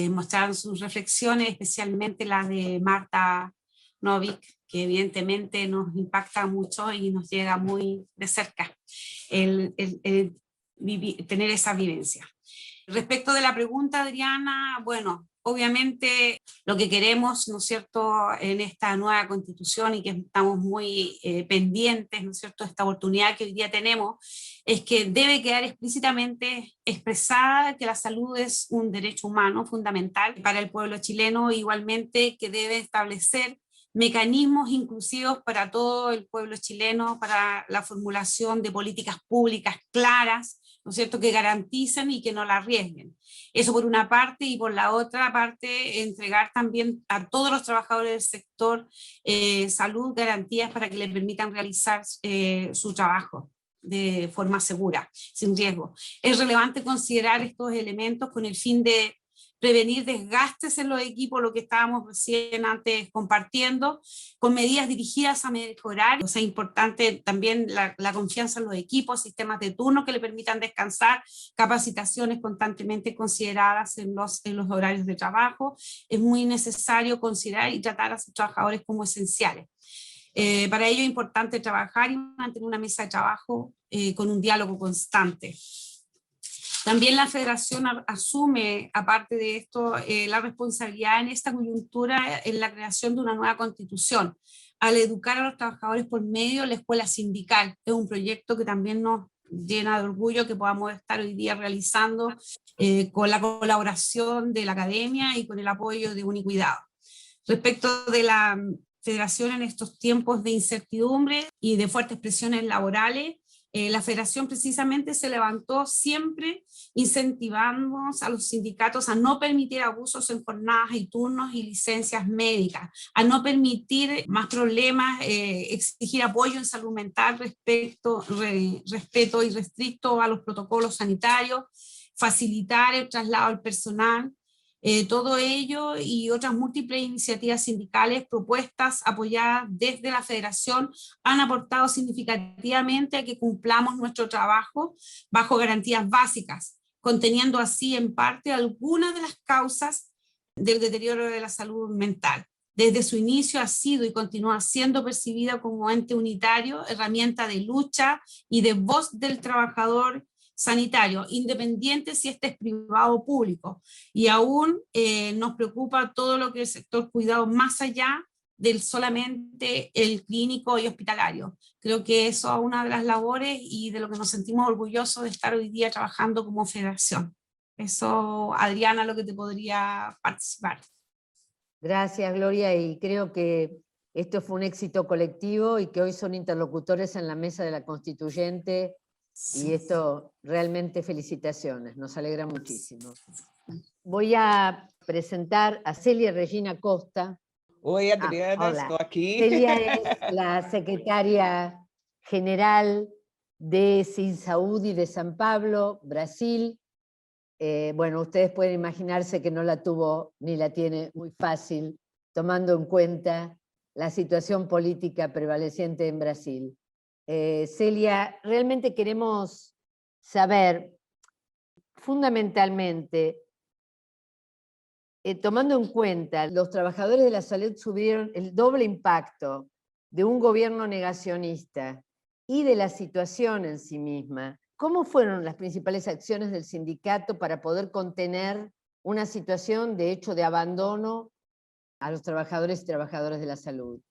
mostraron sus reflexiones, especialmente las de Marta Novik, que evidentemente nos impacta mucho y nos llega muy de cerca el tener esa vivencia. Respecto de la pregunta, Adriana, bueno, obviamente lo que queremos, ¿no es cierto?, en esta nueva constitución, y que estamos muy pendientes, ¿no es cierto?, esta oportunidad que hoy día tenemos, es que debe quedar explícitamente expresada que la salud es un derecho humano fundamental para el pueblo chileno, igualmente que debe establecer mecanismos inclusivos para todo el pueblo chileno, para la formulación de políticas públicas claras, ¿no es cierto?, que garanticen y que no la arriesguen. Eso por una parte, y por la otra parte entregar también a todos los trabajadores del sector salud garantías para que les permitan realizar su trabajo. de forma segura, sin riesgo. Es relevante considerar estos elementos con el fin de prevenir desgastes en los equipos, lo que estábamos recién antes compartiendo, con medidas dirigidas a mejorar. O sea, importante también la confianza en los equipos, sistemas de turno que le permitan descansar, capacitaciones constantemente consideradas en los horarios de trabajo. Es muy necesario considerar y tratar a sus trabajadores como esenciales. Para ello es importante trabajar y mantener una mesa de trabajo con un diálogo constante. También la Federación asume, aparte de esto, la responsabilidad en esta coyuntura en la creación de una nueva constitución, al educar a los trabajadores por medio de la escuela sindical. Es un proyecto que también nos llena de orgullo que podamos estar hoy día realizando con la colaboración de la academia y con el apoyo de Unicuidado. Respecto de la Federación en estos tiempos de incertidumbre y de fuertes presiones laborales, la Federación precisamente se levantó siempre incentivando a los sindicatos a no permitir abusos en jornadas y turnos y licencias médicas, a no permitir más problemas, exigir apoyo en salud mental, respeto irrestricto a los protocolos sanitarios, facilitar el traslado del personal. Todo ello y otras múltiples iniciativas sindicales propuestas, apoyadas desde la Federación, han aportado significativamente a que cumplamos nuestro trabajo bajo garantías básicas, conteniendo así en parte algunas de las causas del deterioro de la salud mental. Desde su inicio ha sido y continúa siendo percibida como ente unitario, herramienta de lucha y de voz del trabajador sanitario, independiente si este es privado o público, y aún nos preocupa todo lo que es el sector cuidado más allá del solamente el clínico y hospitalario. Creo que eso es una de las labores y de lo que nos sentimos orgullosos de estar hoy día trabajando como federación. Eso, Adriana, lo que te podría participar. Gracias, Gloria, y creo que esto fue un éxito colectivo y que hoy son interlocutores en la mesa de la Constituyente. Y esto realmente felicitaciones, nos alegra muchísimo. Voy a presentar a Celia Regina Costa. Oi, Adriana, hola. estou aqui. Celia es la secretaria general de Sinsaúde de San Pablo, Brasil. Bueno, ustedes pueden imaginarse que no la tuvo ni la tiene muy fácil, tomando en cuenta la situación política prevaleciente en Brasil. Celia, realmente queremos saber, fundamentalmente, tomando en cuenta, los trabajadores de la salud sufrieron el doble impacto de un gobierno negacionista y de la situación en sí misma. ¿Cómo fueron las principales acciones del sindicato para poder contener una situación de hecho de abandono a los trabajadores y trabajadoras de la salud?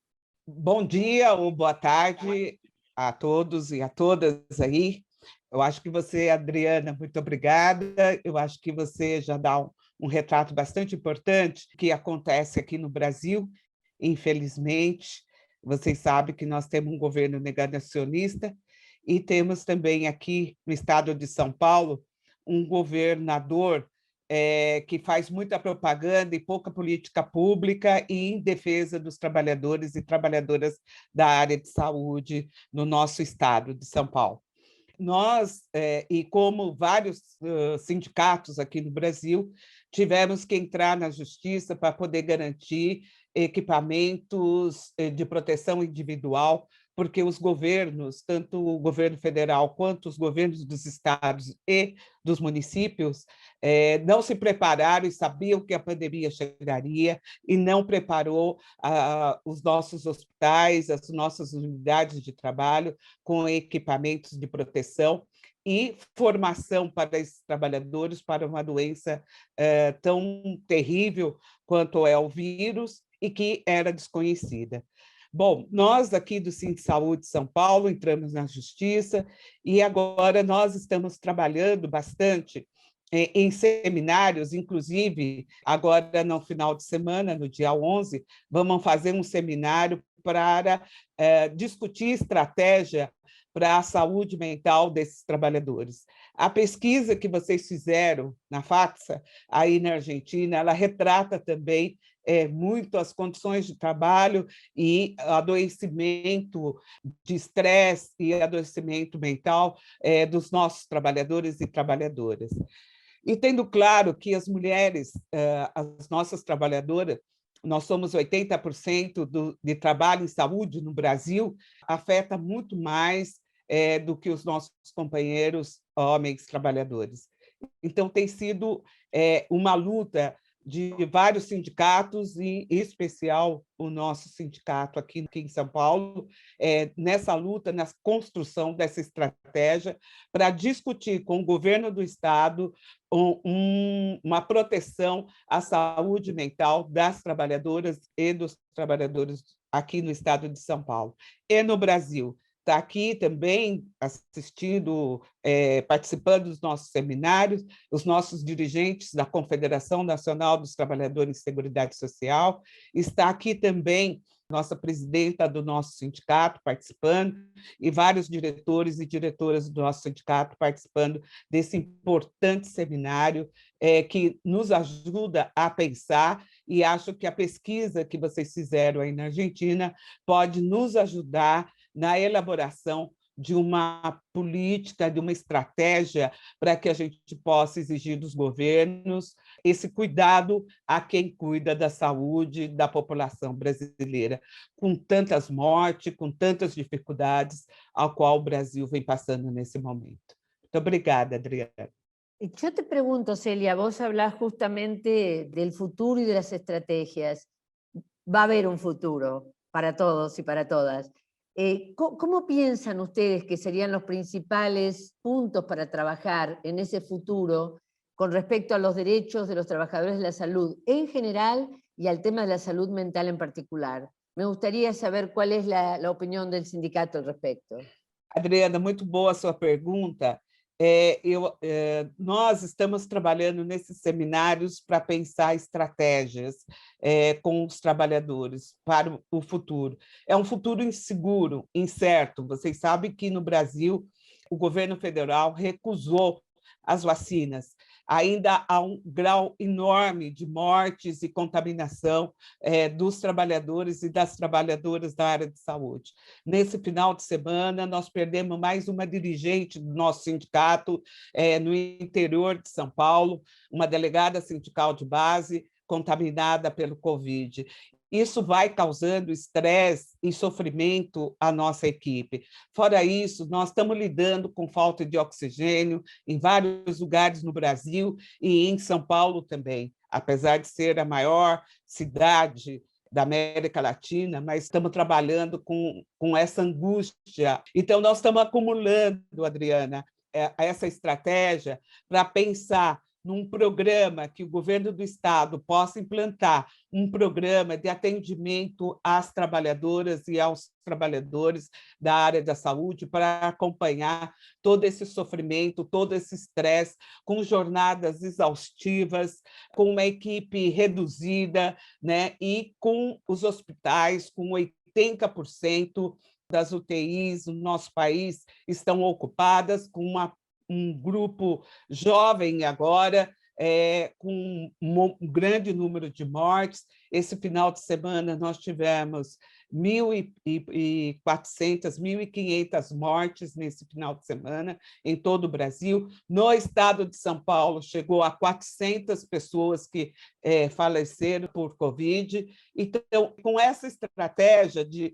Bom dia ou boa tarde a todos e a todas aí. Eu acho que você, Adriana, muito obrigada. Eu acho que você já dá um retrato bastante importante que acontece aqui no Brasil, infelizmente. Vocês sabem que nós temos um governo negacionista e temos também aqui no estado de São Paulo um governador que faz muita propaganda e pouca política pública e em defesa dos trabalhadores e trabalhadoras da área de saúde no nosso estado de São Paulo. Nós, e como vários sindicatos aqui no Brasil, tivemos que entrar na justiça para poder garantir equipamentos de proteção individual, porque os governos, tanto o governo federal quanto os governos dos estados e dos municípios, não se prepararam e sabiam que a pandemia chegaria e não preparou os nossos hospitais, as nossas unidades de trabalho com equipamentos de proteção e formação para esses trabalhadores para uma doença tão terrível quanto é o vírus e que era desconhecida. Bom, nós aqui do Sinsaúde São Paulo entramos na justiça e agora nós estamos trabalhando bastante em seminários, inclusive agora no final de semana, no dia 11, vamos fazer um seminário para discutir estratégia para a saúde mental desses trabalhadores. A pesquisa que vocês fizeram na FACSA, aí na Argentina, ela retrata também muito as condições de trabalho e adoecimento de estresse e adoecimento mental dos nossos trabalhadores e trabalhadoras. E tendo claro que as mulheres, as nossas trabalhadoras, nós somos 80% de trabalho em saúde no Brasil, afeta muito mais do que os nossos companheiros homens trabalhadores. Então, tem sido uma luta de vários sindicatos, e em especial o nosso sindicato aqui em São Paulo, nessa luta, na construção dessa estratégia, para discutir com o governo do Estado uma proteção à saúde mental das trabalhadoras e dos trabalhadores aqui no Estado de São Paulo e no Brasil. Está aqui também assistindo, participando dos nossos seminários, os nossos dirigentes da Confederação Nacional dos Trabalhadores de Seguridade Social, está aqui também nossa presidenta do nosso sindicato participando, e vários diretores e diretoras do nosso sindicato participando desse importante seminário que nos ajuda a pensar, e acho que a pesquisa que vocês fizeram aí na Argentina pode nos ajudar na elaboração de uma política, de uma estratégia para que a gente possa exigir dos governos esse cuidado a quem cuida da saúde da população brasileira, com tantas mortes, com tantas dificuldades ao qual o Brasil vem passando nesse momento. Muito obrigada, Adriana. Yo te pregunto, Celia, vos hablás justamente del futuro y de las estrategias. Va a haber un futuro para todos y para todas. ¿Cómo piensan ustedes que serían los principales puntos para trabajar en ese futuro con respecto a los derechos de los trabajadores de la salud en general y al tema de la salud mental en particular? Me gustaría saber cuál es la opinión del sindicato al respecto. Adriana, muito boa a sua pergunta. Nós estamos trabalhando nesses seminários para pensar estratégias com os trabalhadores para o futuro. É um futuro inseguro, incerto. Vocês sabem que no Brasil o governo federal recusou as vacinas. Ainda há um grau enorme de mortes e contaminação dos trabalhadores e das trabalhadoras da área de saúde. Nesse final de semana, nós perdemos mais uma dirigente do nosso sindicato no interior de São Paulo, uma delegada sindical de base contaminada pelo Covid. Isso vai causando estresse e sofrimento à nossa equipe. Fora isso, nós estamos lidando com falta de oxigênio em vários lugares no Brasil e em São Paulo também, apesar de ser a maior cidade da América Latina, mas estamos trabalhando com essa angústia. Então, nós estamos acumulando, Adriana, essa estratégia para pensar num programa que o governo do Estado possa implantar, um programa de atendimento às trabalhadoras e aos trabalhadores da área da saúde para acompanhar todo esse sofrimento, todo esse estresse, com jornadas exaustivas, com uma equipe reduzida, né? E com os hospitais, com 80% das UTIs no nosso país estão ocupadas, com um grupo jovem agora, com um grande número de mortes. Esse final de semana nós tivemos 1.400, 1.500 mortes nesse final de semana em todo o Brasil. No estado de São Paulo, chegou a 400 pessoas que faleceram por Covid. Então, com essa estratégia de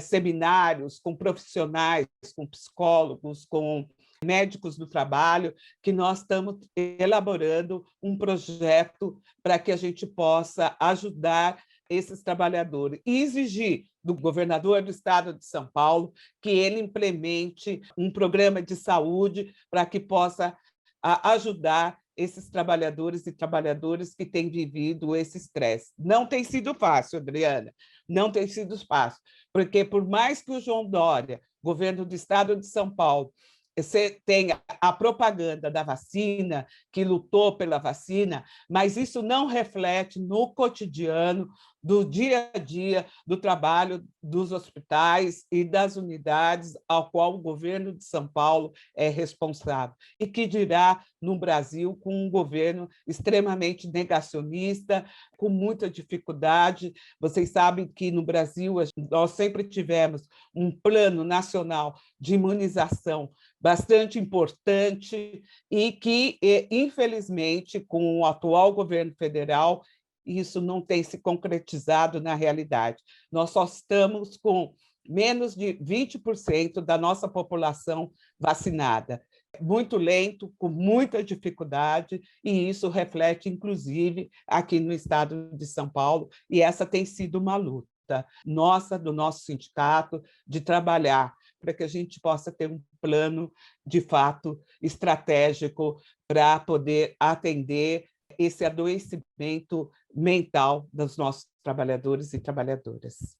seminários com profissionais, com psicólogos, com médicos do trabalho, que nós estamos elaborando um projeto para que a gente possa ajudar esses trabalhadores e exigir do governador do estado de São Paulo que ele implemente um programa de saúde para que possa ajudar esses trabalhadores e trabalhadoras que têm vivido esse estresse. Não tem sido fácil, Adriana, não tem sido fácil, porque por mais que o João Dória, governo do estado de São Paulo, você tem a propaganda da vacina, que lutou pela vacina, mas isso não reflete no cotidiano do dia a dia do trabalho dos hospitais e das unidades ao qual o governo de São Paulo é responsável. E que dirá no Brasil com um governo extremamente negacionista, com muita dificuldade. Vocês sabem que no Brasil nós sempre tivemos um plano nacional de imunização bastante importante e que, infelizmente, com o atual governo federal, isso não tem se concretizado na realidade. Nós só estamos com menos de 20% da nossa população vacinada. Muito lento, com muita dificuldade, e isso reflete, inclusive, aqui no estado de São Paulo, e essa tem sido uma luta nossa, do nosso sindicato, de trabalhar para que a gente possa ter um plano, de fato, estratégico para poder atender esse adoecimento mental dos nossos trabalhadores e trabalhadoras.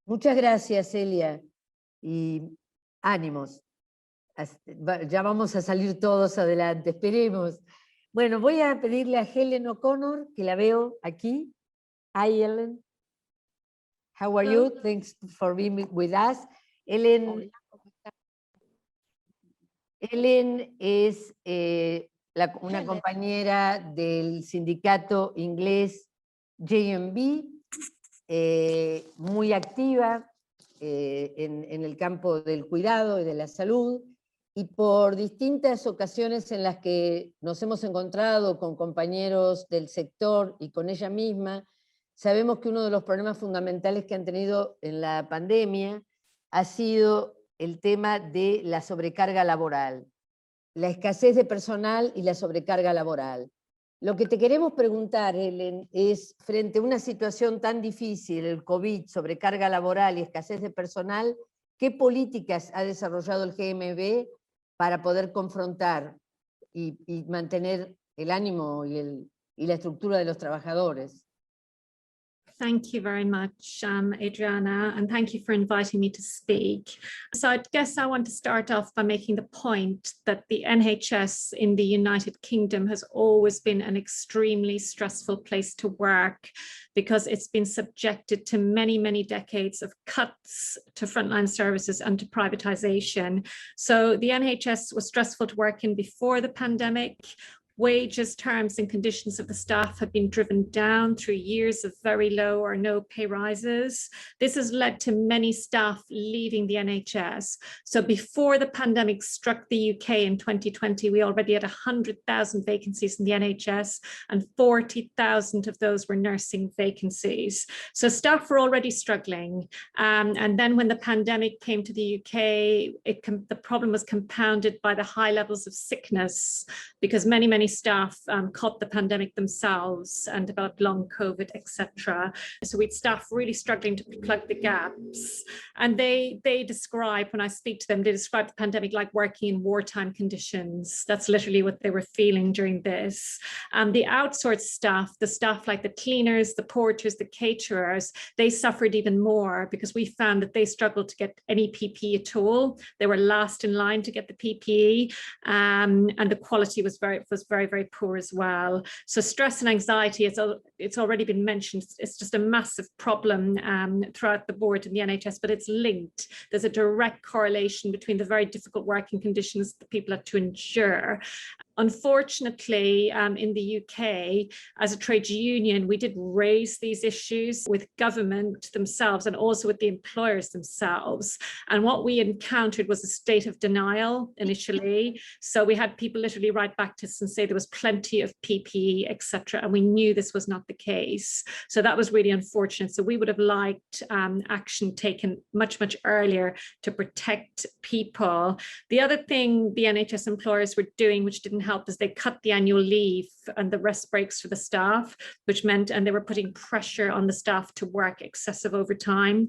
Muchas gracias, Celia, y ánimos. Ya vamos a salir todos adelante, esperemos. Bueno, voy a pedirle a Helen O'Connor, que la veo aquí. Hi, Helen. How are you? Thanks for being with us. Helen es una compañera del sindicato inglés JMB, muy activa en el campo del cuidado y de la salud, y por distintas ocasiones en las que nos hemos encontrado con compañeros del sector y con ella misma, sabemos que uno de los problemas fundamentales que han tenido en la pandemia ha sido el tema de la sobrecarga laboral, la escasez de personal y la sobrecarga laboral. Lo que te queremos preguntar, Helen, es, frente a una situación tan difícil, el COVID, sobrecarga laboral y escasez de personal, ¿qué políticas ha desarrollado el GMB para poder confrontar y mantener el ánimo y la estructura de los trabajadores? Thank you very much, Adriana, and thank you for inviting me to speak. So I guess I want to start off by making the point that the NHS in the United Kingdom has always been an extremely stressful place to work because it's been subjected to many, many decades of cuts to frontline services and to privatization. So the NHS was stressful to work in before the pandemic. Wages, terms and conditions of the staff have been driven down through years of very low or no pay rises. This has led to many staff leaving the NHS. So before the pandemic struck the UK in 2020, we already had 100,000 vacancies in the NHS, and 40,000 of those were nursing vacancies. So staff were already struggling. And then when the pandemic came to the UK, the problem was compounded by the high levels of sickness, because many staff caught the pandemic themselves and developed long COVID, etc. So we had staff really struggling to plug the gaps. And they describe, when I speak to them, they describe the pandemic like working in wartime conditions. That's literally what they were feeling during this. The outsourced staff, the staff like the cleaners, the porters, the caterers, they suffered even more because we found that they struggled to get any PPE at all. They were last in line to get the PPE, and the quality was very, very poor as well. So stress and anxiety, it's already been mentioned, it's just a massive problem throughout the board in the NHS, but it's linked. There's a direct correlation between the very difficult working conditions that people have to endure. Unfortunately, in the UK, as a trade union, we did raise these issues with government themselves and also with the employers themselves. And what we encountered was a state of denial initially. So we had people literally write back to us and say there was plenty of PPE, etc. And we knew this was not the case. So that was really unfortunate. So we would have liked action taken much earlier to protect people. The other thing the NHS employers were doing, which didn't help, is they cut the annual leave and the rest breaks for the staff, which meant, and they were putting pressure on the staff to work excessive overtime,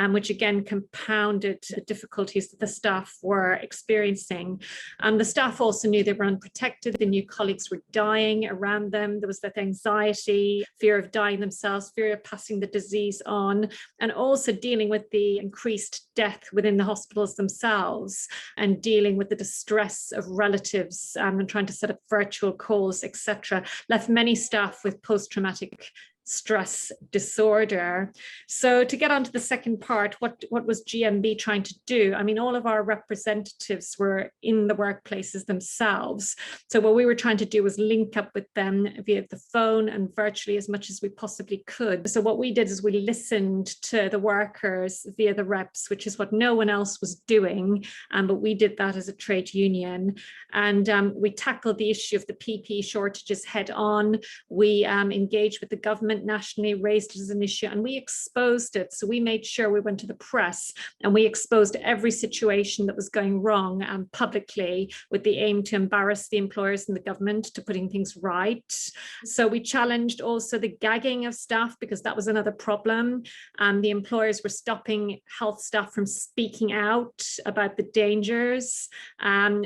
which again compounded the difficulties that the staff were experiencing. The staff also knew they were unprotected. They knew colleagues were dying around them. There was that anxiety, fear of dying themselves, fear of passing the disease on, and also dealing with the increased death within the hospitals themselves and dealing with the distress of relatives and trying to set up virtual calls, etc., left many staff with post-traumatic stress disorder. So to get onto the second part, what was GMB trying to do? I mean, all of our representatives were in the workplaces themselves. So what we were trying to do was link up with them via the phone and virtually as much as we possibly could. So what we did is we listened to the workers via the reps, which is what no one else was doing, but we did that as a trade union. And we tackled the issue of the PPE shortages head on. We engaged with the government nationally, raised it as an issue, and we exposed it. So we made sure we went to the press and we exposed every situation that was going wrong publicly, with the aim to embarrass the employers and the government to putting things right. So we challenged also the gagging of staff, because that was another problem. The employers were stopping health staff from speaking out about the dangers.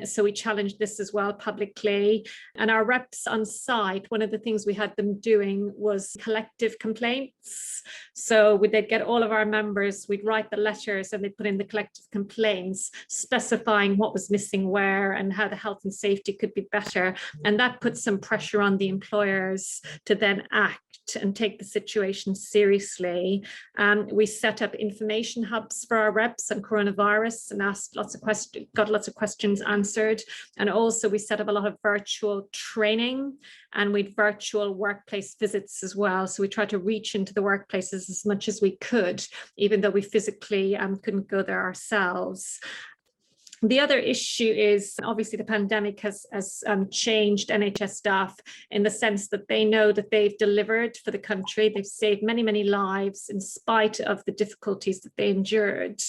So we challenged this as well publicly. And our reps on site, one of the things we had them doing was collective complaints. So they'd get all of our members, we'd write the letters and they'd put in the collective complaints specifying what was missing where and how the health and safety could be better. And that put some pressure on the employers to then act and take the situation seriously. We set up information hubs for our reps on coronavirus and asked lots of questions, got lots of questions answered. And also we set up a lot of virtual training, and we'd virtual workplace visits as well. So we tried to reach into the workplaces as much as we could, even though we physically couldn't go there ourselves. The other issue is obviously the pandemic has changed NHS staff in the sense that they know that they've delivered for the country. They've saved many, many lives in spite of the difficulties that they endured.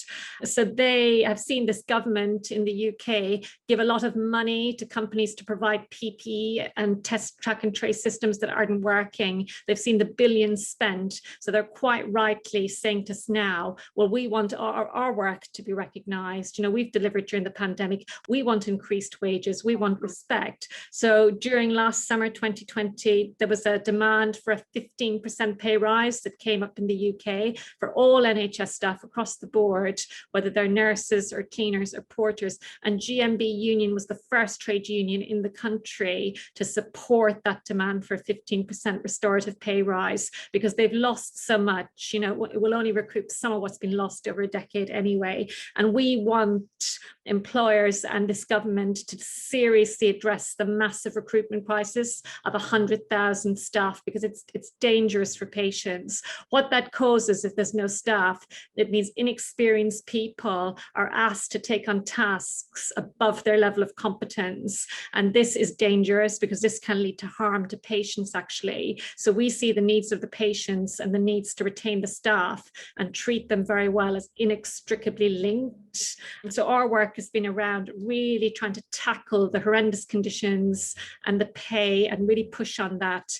So they have seen this government in the UK give a lot of money to companies to provide PPE and test, track and trace systems that aren't working. They've seen the billions spent. So they're quite rightly saying to us now, well, we want our work to be recognised. You know, we've delivered during the pandemic, we want increased wages, we want respect. So during last summer 2020, there was a demand for a 15% pay rise that came up in the UK for all NHS staff across the board, whether they're nurses or cleaners or porters. And GMB Union was the first trade union in the country to support that demand for a 15% restorative pay rise, because they've lost so much. You know, it will only recoup some of what's been lost over a decade anyway. And we want employers and this government to seriously address the massive recruitment crisis of 100,000 staff, because it's dangerous for patients. What that causes if there's no staff, it means inexperienced people are asked to take on tasks above their level of competence. And this is dangerous because this can lead to harm to patients actually. So we see the needs of the patients and the needs to retain the staff and treat them very well as inextricably linked. So our work has been around really trying to tackle the horrendous conditions and the pay and really push on that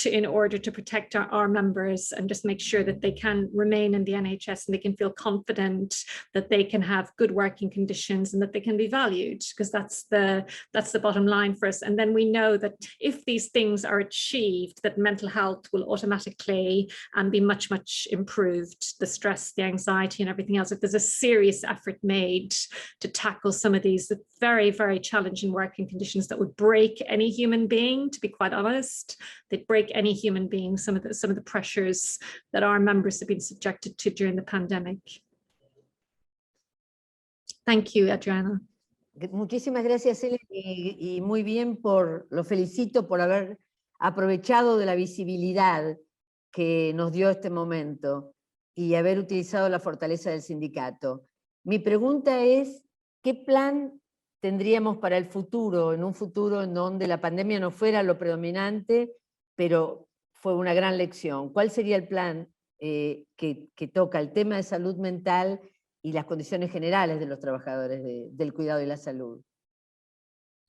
in order to protect our members and just make sure that they can remain in the NHS and they can feel confident that they can have good working conditions and that they can be valued, because that's the bottom line for us. And then we know that if these things are achieved, that mental health will automatically be much, much improved, the stress, the anxiety and everything else. If there's a serious effort made to tackle some of these very, very challenging working conditions that would break any human being, to be quite honest, they'd break any human being, some of the pressures that our members have been subjected to during the pandemic. Thank you, Adriana. Muchísimas gracias, Helen, y muy bien, lo felicito por haber aprovechado de la visibilidad que nos dio este momento y haber utilizado la fortaleza del sindicato. Mi pregunta es, ¿qué plan tendríamos para el futuro, en un futuro en donde la pandemia no fuera lo predominante, pero fue una gran lección? ¿Cuál sería el plan que toca el tema de salud mental y las condiciones generales de los trabajadores del cuidado y la salud?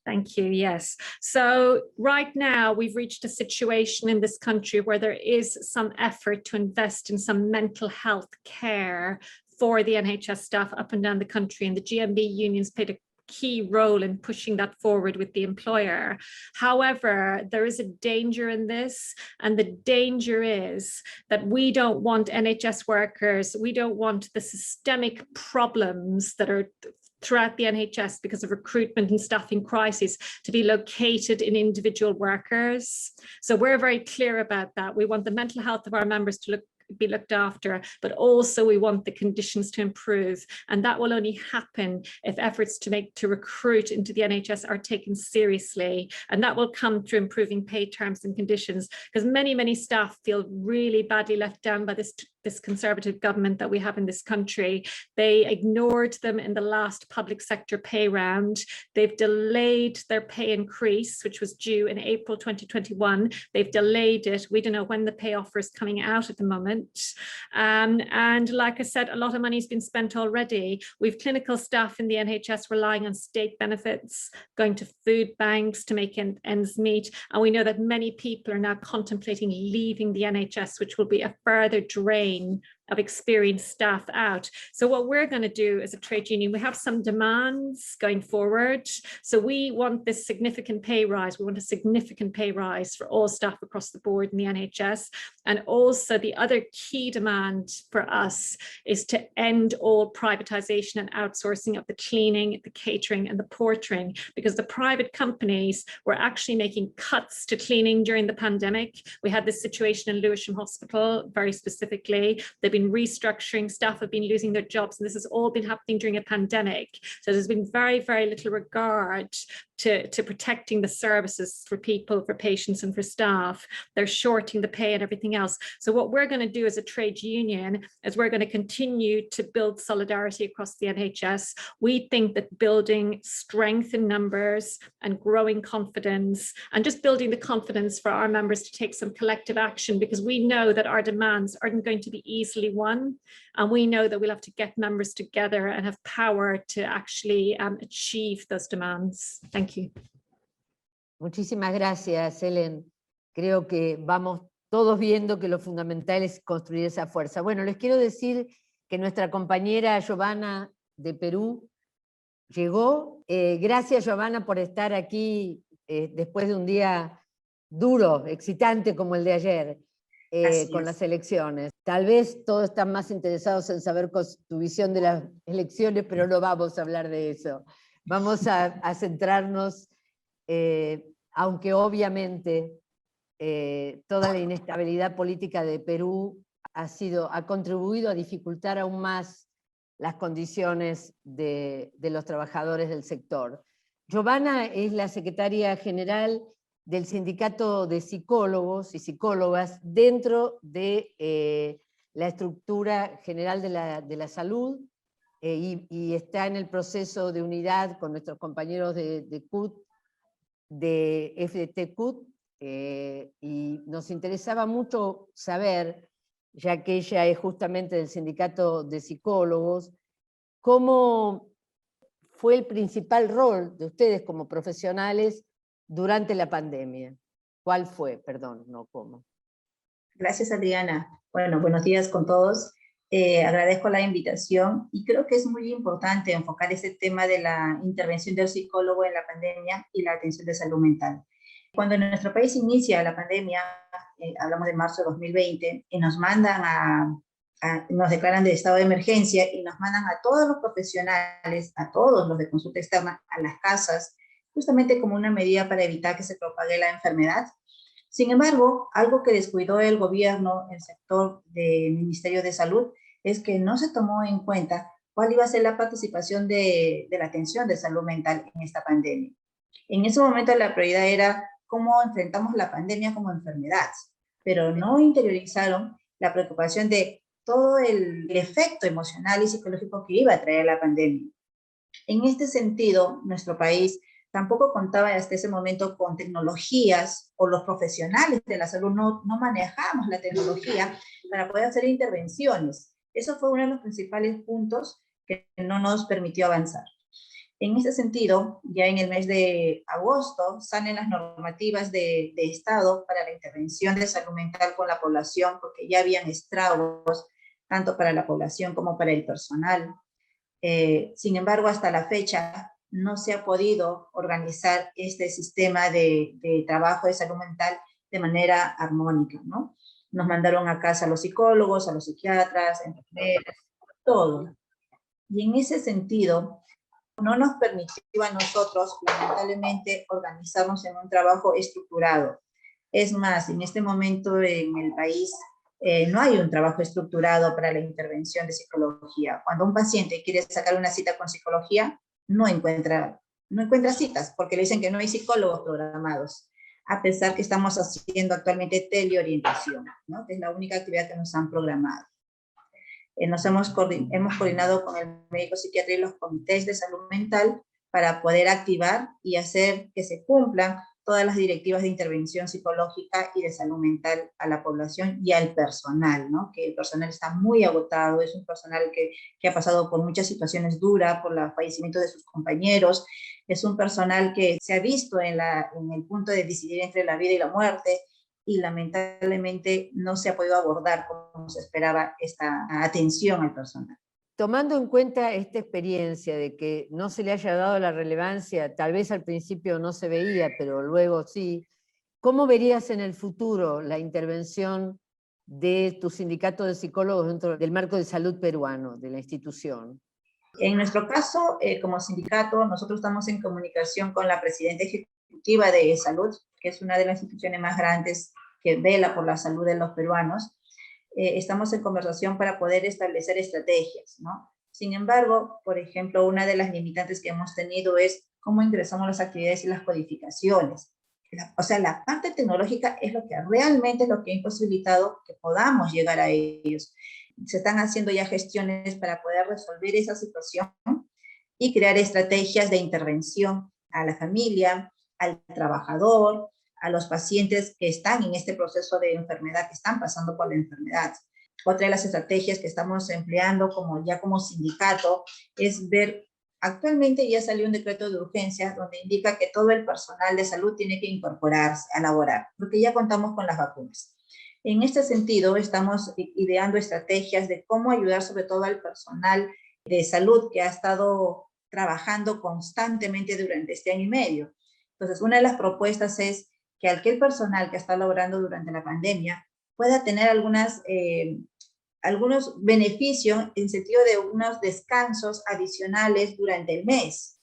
Thank you. Yes. So right now we've reached a situation in this country where there is some effort to invest in some mental health care for the NHS staff up and down the country, and the GMB unions played a key role in pushing that forward with the employer. However, there is a danger in this, and the danger is that we don't want NHS workers, we don't want the systemic problems that are throughout the NHS because of recruitment and staffing crisis to be located in individual workers. So we're very clear about that. We want the mental health of our members to be looked after, but also we want the conditions to improve, and that will only happen if efforts to recruit into the NHS are taken seriously, and that will come through improving pay terms and conditions, because many staff feel really badly left down by this Conservative government that we have in this country. They ignored them in the last public sector pay round. They've delayed their pay increase, which was due in April 2021. They've delayed it. We don't know when the pay offer is coming out at the moment. And like I said, a lot of money has been spent already. We've clinical staff in the NHS relying on state benefits, going to food banks to make ends meet. And we know that many people are now contemplating leaving the NHS, which will be a further drain of experienced staff out. So what we're going to do as a trade union, we have some demands going forward. So we want this significant pay rise. We want a significant pay rise for all staff across the board in the NHS. And also the other key demand for us is to end all privatization and outsourcing of the cleaning, the catering and the portering, because the private companies were actually making cuts to cleaning during the pandemic. We had this situation in Lewisham Hospital, very specifically. They've been restructuring, staff have been losing their jobs, and this has all been happening during a pandemic. So there's been very little regard to protecting the services for people, for patients and for staff. They're shorting the pay and everything else. So what we're going to do as a trade union is we're going to continue to build solidarity across the NHS. We think that building strength in numbers and growing confidence and just building the confidence for our members to take some collective action, because we know that our demands aren't going to be easily won. And we know that we'll have to get members together and have power to actually achieve those demands. Thank you. Muchísimas gracias, Helen. Creo que vamos todos viendo que lo fundamental es construir esa fuerza. Bueno, les quiero decir que nuestra compañera Giovanna de Perú llegó. Gracias, Giovanna, por estar aquí después de un día duro, excitante como el de ayer. Con las elecciones. Tal vez todos están más interesados en saber tu visión de las elecciones, pero no vamos a hablar de eso. Vamos a centrarnos, aunque obviamente toda la inestabilidad política de Perú ha contribuido a dificultar aún más las condiciones de los trabajadores del sector. Giovanna es la secretaria general del Sindicato de Psicólogos y Psicólogas dentro de la estructura general de la salud, y está en el proceso de unidad con nuestros compañeros de CUT, de FDT-CUT, y nos interesaba mucho saber, ya que ella es justamente del Sindicato de Psicólogos, cómo fue el principal rol de ustedes como profesionales durante la pandemia. ¿Cuál fue? Perdón, no cómo. Gracias, Adriana. Bueno, buenos días con todos. Agradezco la invitación y creo que es muy importante enfocar este tema de la intervención del psicólogo en la pandemia y la atención de salud mental. Cuando en nuestro país inicia la pandemia, hablamos de marzo de 2020, y nos mandan nos declaran de estado de emergencia y nos mandan a todos los profesionales, a todos los de consulta externa, a las casas, justamente como una medida para evitar que se propague la enfermedad. Sin embargo, algo que descuidó el gobierno, el sector del Ministerio de Salud, es que no se tomó en cuenta cuál iba a ser la participación de la atención de salud mental en esta pandemia. En ese momento la prioridad era cómo enfrentamos la pandemia como enfermedad, pero no interiorizaron la preocupación de todo el efecto emocional y psicológico que iba a traer la pandemia. En este sentido, nuestro país tampoco contaba hasta ese momento con tecnologías, o los profesionales de la salud no manejamos la tecnología para poder hacer intervenciones. Eso fue uno de los principales puntos que no nos permitió avanzar. En ese sentido, ya en el mes de agosto salen las normativas de Estado para la intervención de salud mental con la población, porque ya habían estragos tanto para la población como para el personal. Sin embargo, hasta la fecha no se ha podido organizar este sistema de trabajo de salud mental de manera armónica, ¿no? Nos mandaron a casa a los psicólogos, a los psiquiatras, enfermeras, todo. Y en ese sentido, no nos permitió a nosotros, lamentablemente, organizarnos en un trabajo estructurado. Es más, en este momento en el país no hay un trabajo estructurado para la intervención de psicología. Cuando un paciente quiere sacar una cita con psicología, no encuentra citas, porque le dicen que no hay psicólogos programados, a pesar que estamos haciendo actualmente teleorientación, ¿no? Que es la única actividad que nos han programado. Hemos coordinado con el médico psiquiatra y los comités de salud mental para poder activar y hacer que se cumplan todas las directivas de intervención psicológica y de salud mental a la población y al personal, ¿no? Que el personal está muy agotado, es un personal que ha pasado por muchas situaciones duras, por el fallecimiento de sus compañeros, es un personal que se ha visto en el punto de decidir entre la vida y la muerte, y lamentablemente no se ha podido abordar como se esperaba esta atención al personal. Tomando en cuenta esta experiencia de que no se le haya dado la relevancia, tal vez al principio no se veía, pero luego sí, ¿cómo verías en el futuro la intervención de tu sindicato de psicólogos dentro del marco de salud peruano, de la institución? En nuestro caso, como sindicato, nosotros estamos en comunicación con la presidenta ejecutiva de salud, que es una de las instituciones más grandes que vela por la salud de los peruanos. Estamos en conversación para poder establecer estrategias, ¿no? Sin embargo, por ejemplo, una de las limitantes que hemos tenido es cómo ingresamos las actividades y las codificaciones. O sea, la parte tecnológica es lo que realmente es lo que ha imposibilitado que podamos llegar a ellos. Se están haciendo ya gestiones para poder resolver esa situación y crear estrategias de intervención a la familia, al trabajador, a los pacientes que están en este proceso de enfermedad, que están pasando por la enfermedad. Otra de las estrategias que estamos empleando como sindicato es ver, actualmente ya salió un decreto de urgencia donde indica que todo el personal de salud tiene que incorporarse a laborar, porque ya contamos con las vacunas. En este sentido, estamos ideando estrategias de cómo ayudar sobre todo al personal de salud que ha estado trabajando constantemente durante este año y medio. Entonces, una de las propuestas es que aquel personal que está laborando durante la pandemia pueda tener algunos beneficios en sentido de unos descansos adicionales durante el mes,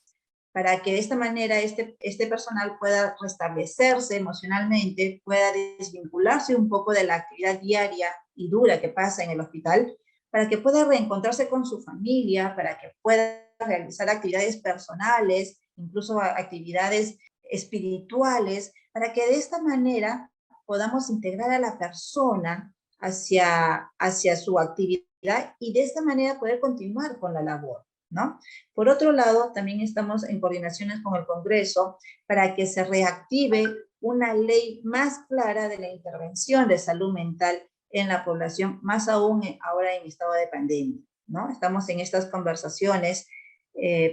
para que de esta manera este personal pueda restablecerse emocionalmente, pueda desvincularse un poco de la actividad diaria y dura que pasa en el hospital, para que pueda reencontrarse con su familia, para que pueda realizar actividades personales, incluso actividades espirituales, para que de esta manera podamos integrar a la persona hacia su actividad y de esta manera poder continuar con la labor, ¿no? Por otro lado, también estamos en coordinaciones con el Congreso para que se reactive una ley más clara de la intervención de salud mental en la población, más aún ahora en estado de pandemia, ¿no? Estamos en estas conversaciones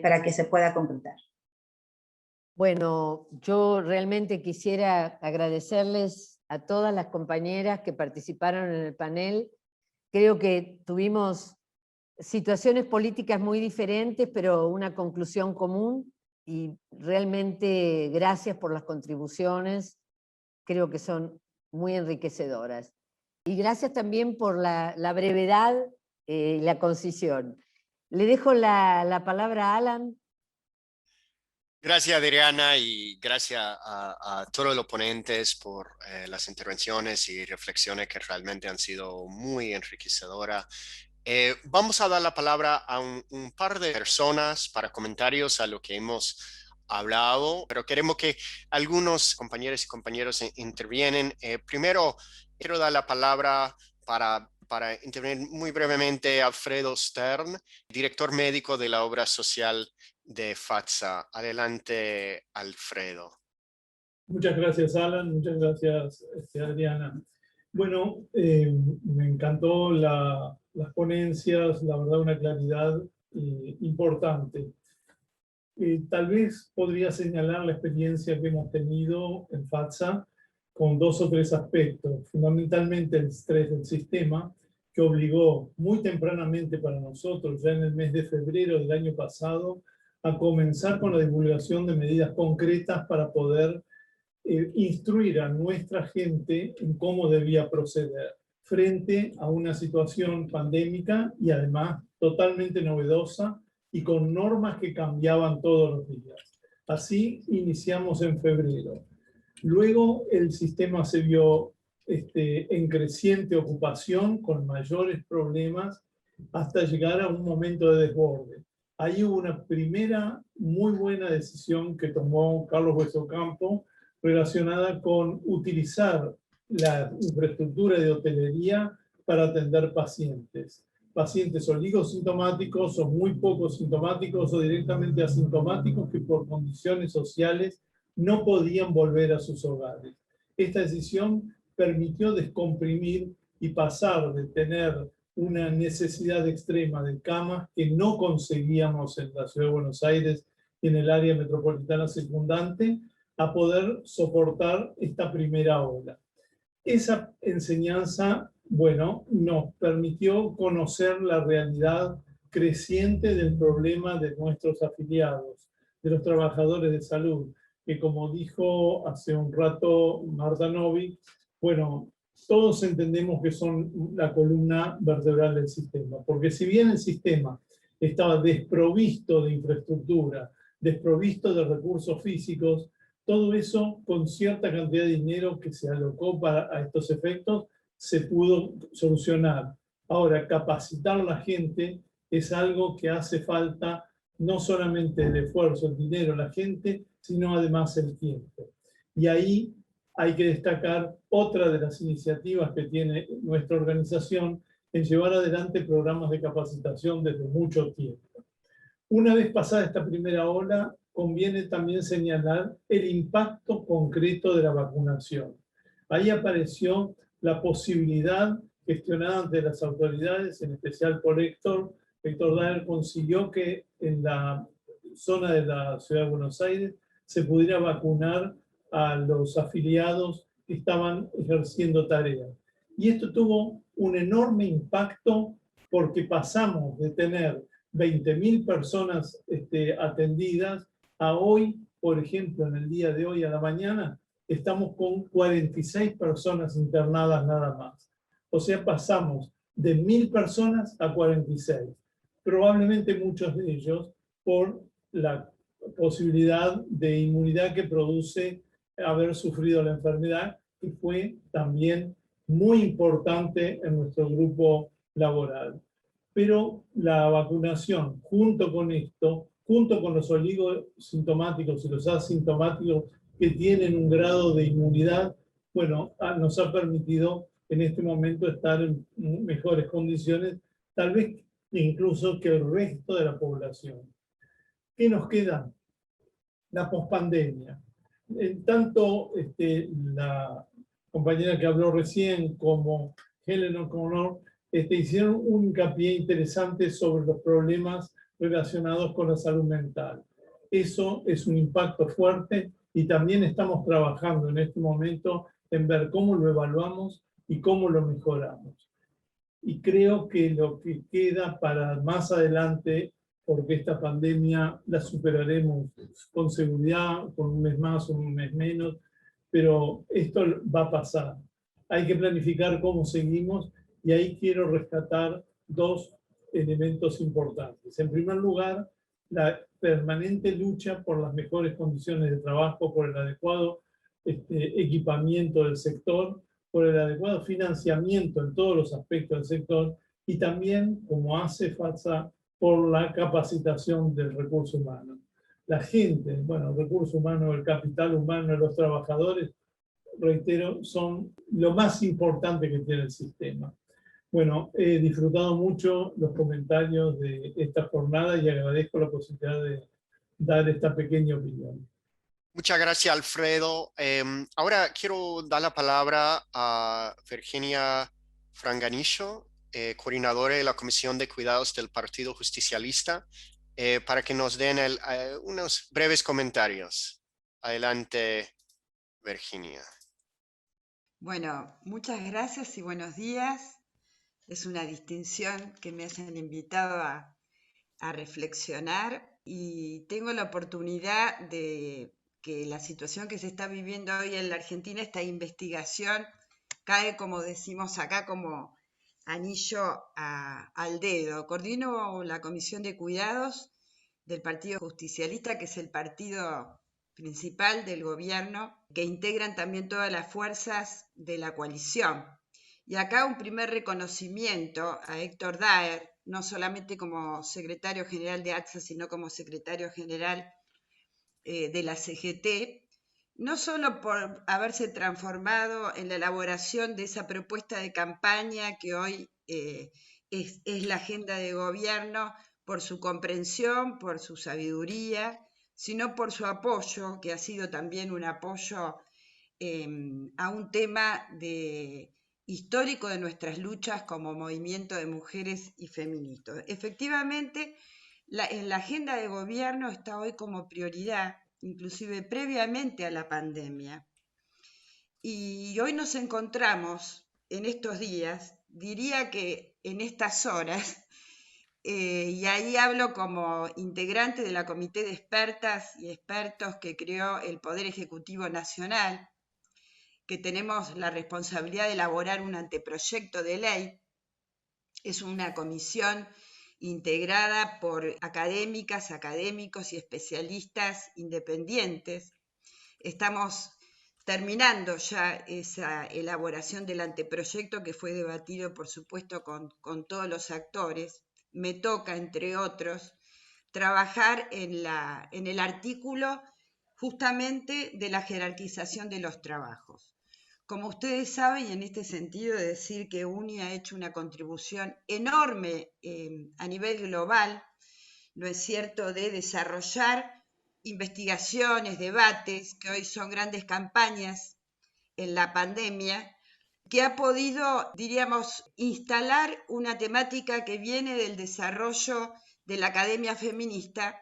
para que se pueda concretar. Bueno, yo realmente quisiera agradecerles a todas las compañeras que participaron en el panel. Creo que tuvimos situaciones políticas muy diferentes, pero una conclusión común, y realmente gracias por las contribuciones, creo que son muy enriquecedoras. Y gracias también por la brevedad y la concisión. Le dejo la palabra a Alan. Gracias, Adriana, y gracias a todos los ponentes por las intervenciones y reflexiones que realmente han sido muy enriquecedoras. Vamos a dar la palabra a un par de personas para comentarios a lo que hemos hablado, pero queremos que algunos compañeros y compañeros intervienen. Primero, quiero dar la palabra para intervenir muy brevemente a Alfredo Stern, director médico de la obra social de FATSA. Adelante, Alfredo. Muchas gracias, Alan. Muchas gracias, Adriana. Bueno, me encantó las ponencias, la verdad, una claridad importante. Tal vez podría señalar la experiencia que hemos tenido en FATSA con 2 o 3 aspectos. Fundamentalmente el estrés del sistema, que obligó muy tempranamente para nosotros, ya en el mes de febrero del año pasado, a comenzar con la divulgación de medidas concretas para poder instruir a nuestra gente en cómo debía proceder frente a una situación pandémica y además totalmente novedosa y con normas que cambiaban todos los días. Así iniciamos en febrero. Luego el sistema se vio en creciente ocupación, con mayores problemas, hasta llegar a un momento de desborde. Ahí hubo una primera muy buena decisión que tomó Carlos Hueso-Ocampo relacionada con utilizar la infraestructura de hotelería para atender pacientes. Pacientes oligosintomáticos o muy poco sintomáticos o directamente asintomáticos que por condiciones sociales no podían volver a sus hogares. Esta decisión permitió descomprimir y pasar de tener una necesidad extrema de camas que no conseguíamos en la Ciudad de Buenos Aires y en el área metropolitana circundante a poder soportar esta primera ola. Esa enseñanza, bueno, nos permitió conocer la realidad creciente del problema de nuestros afiliados, de los trabajadores de salud, que como dijo hace un rato Marta Novik, bueno, todos entendemos que son la columna vertebral del sistema, porque si bien el sistema estaba desprovisto de infraestructura, desprovisto de recursos físicos, todo eso con cierta cantidad de dinero que se alocó a estos efectos se pudo solucionar. Ahora, capacitar a la gente es algo que hace falta, no solamente el esfuerzo, el dinero, la gente, sino además el tiempo. Y ahí hay que destacar otra de las iniciativas que tiene nuestra organización en llevar adelante programas de capacitación desde mucho tiempo. Una vez pasada esta primera ola, conviene también señalar el impacto concreto de la vacunación. Ahí apareció la posibilidad gestionada ante las autoridades, en especial por Héctor Daer consiguió que en la zona de la Ciudad de Buenos Aires se pudiera vacunar a los afiliados que estaban ejerciendo tareas. Y esto tuvo un enorme impacto porque pasamos de tener 20.000 personas atendidas a hoy, por ejemplo, en el día de hoy a la mañana, estamos con 46 personas internadas nada más. O sea, pasamos de 1.000 personas a 46. Probablemente muchos de ellos por la posibilidad de inmunidad que produce haber sufrido la enfermedad, que fue también muy importante en nuestro grupo laboral. Pero la vacunación, junto con esto, junto con los oligosintomáticos y los asintomáticos que tienen un grado de inmunidad, bueno, nos ha permitido en este momento estar en mejores condiciones, tal vez incluso que el resto de la población. ¿Qué nos queda? La pospandemia. Tanto la compañera que habló recién como Helen O'Connor hicieron un hincapié interesante sobre los problemas relacionados con la salud mental. Eso es un impacto fuerte y también estamos trabajando en este momento en ver cómo lo evaluamos y cómo lo mejoramos. Y creo que lo que queda para más adelante, porque esta pandemia la superaremos con seguridad, con un mes más o un mes menos, pero esto va a pasar. Hay que planificar cómo seguimos y ahí quiero rescatar dos elementos importantes. En primer lugar, la permanente lucha por las mejores condiciones de trabajo, por el adecuado equipamiento del sector, por el adecuado financiamiento en todos los aspectos del sector y también, como hace falta, por la capacitación del recurso humano. La gente, bueno, el recurso humano, el capital humano, los trabajadores, reitero, son lo más importante que tiene el sistema. Bueno, he disfrutado mucho los comentarios de esta jornada y agradezco la posibilidad de dar esta pequeña opinión. Muchas gracias, Alfredo. Ahora quiero dar la palabra a Virginia Franganillo, coordinadora de la Comisión de Cuidados del Partido Justicialista, para que nos den unos breves comentarios. Adelante, Virginia. Bueno, muchas gracias y buenos días. Es una distinción que me hayan invitado a reflexionar y tengo la oportunidad de que la situación que se está viviendo hoy en la Argentina, esta investigación, cae, como decimos acá, como anillo al dedo. Coordino la Comisión de Cuidados del Partido Justicialista, que es el partido principal del gobierno, que integran también todas las fuerzas de la coalición. Y acá un primer reconocimiento a Héctor Daer, no solamente como secretario general de ATSA, sino como secretario general de la CGT, no solo por haberse transformado en la elaboración de esa propuesta de campaña que hoy es la agenda de gobierno, por su comprensión, por su sabiduría, sino por su apoyo, que ha sido también un apoyo a un tema histórico de nuestras luchas como movimiento de mujeres y feministas. Efectivamente, en la agenda de gobierno está hoy como prioridad, inclusive previamente a la pandemia. Y hoy nos encontramos en estos días, diría que en estas horas, y ahí hablo como integrante de la Comité de Expertas y Expertos que creó el Poder Ejecutivo Nacional, que tenemos la responsabilidad de elaborar un anteproyecto de ley. Es una comisión integrada por académicas, académicos y especialistas independientes. Estamos terminando ya esa elaboración del anteproyecto que fue debatido, por supuesto, con todos los actores. Me toca, entre otros, trabajar en el artículo justamente de la jerarquización de los trabajos. Como ustedes saben, y en este sentido decir que UNI ha hecho una contribución enorme a nivel global, ¿no es cierto?, de desarrollar investigaciones, debates, que hoy son grandes campañas en la pandemia, que ha podido, diríamos, instalar una temática que viene del desarrollo de la academia feminista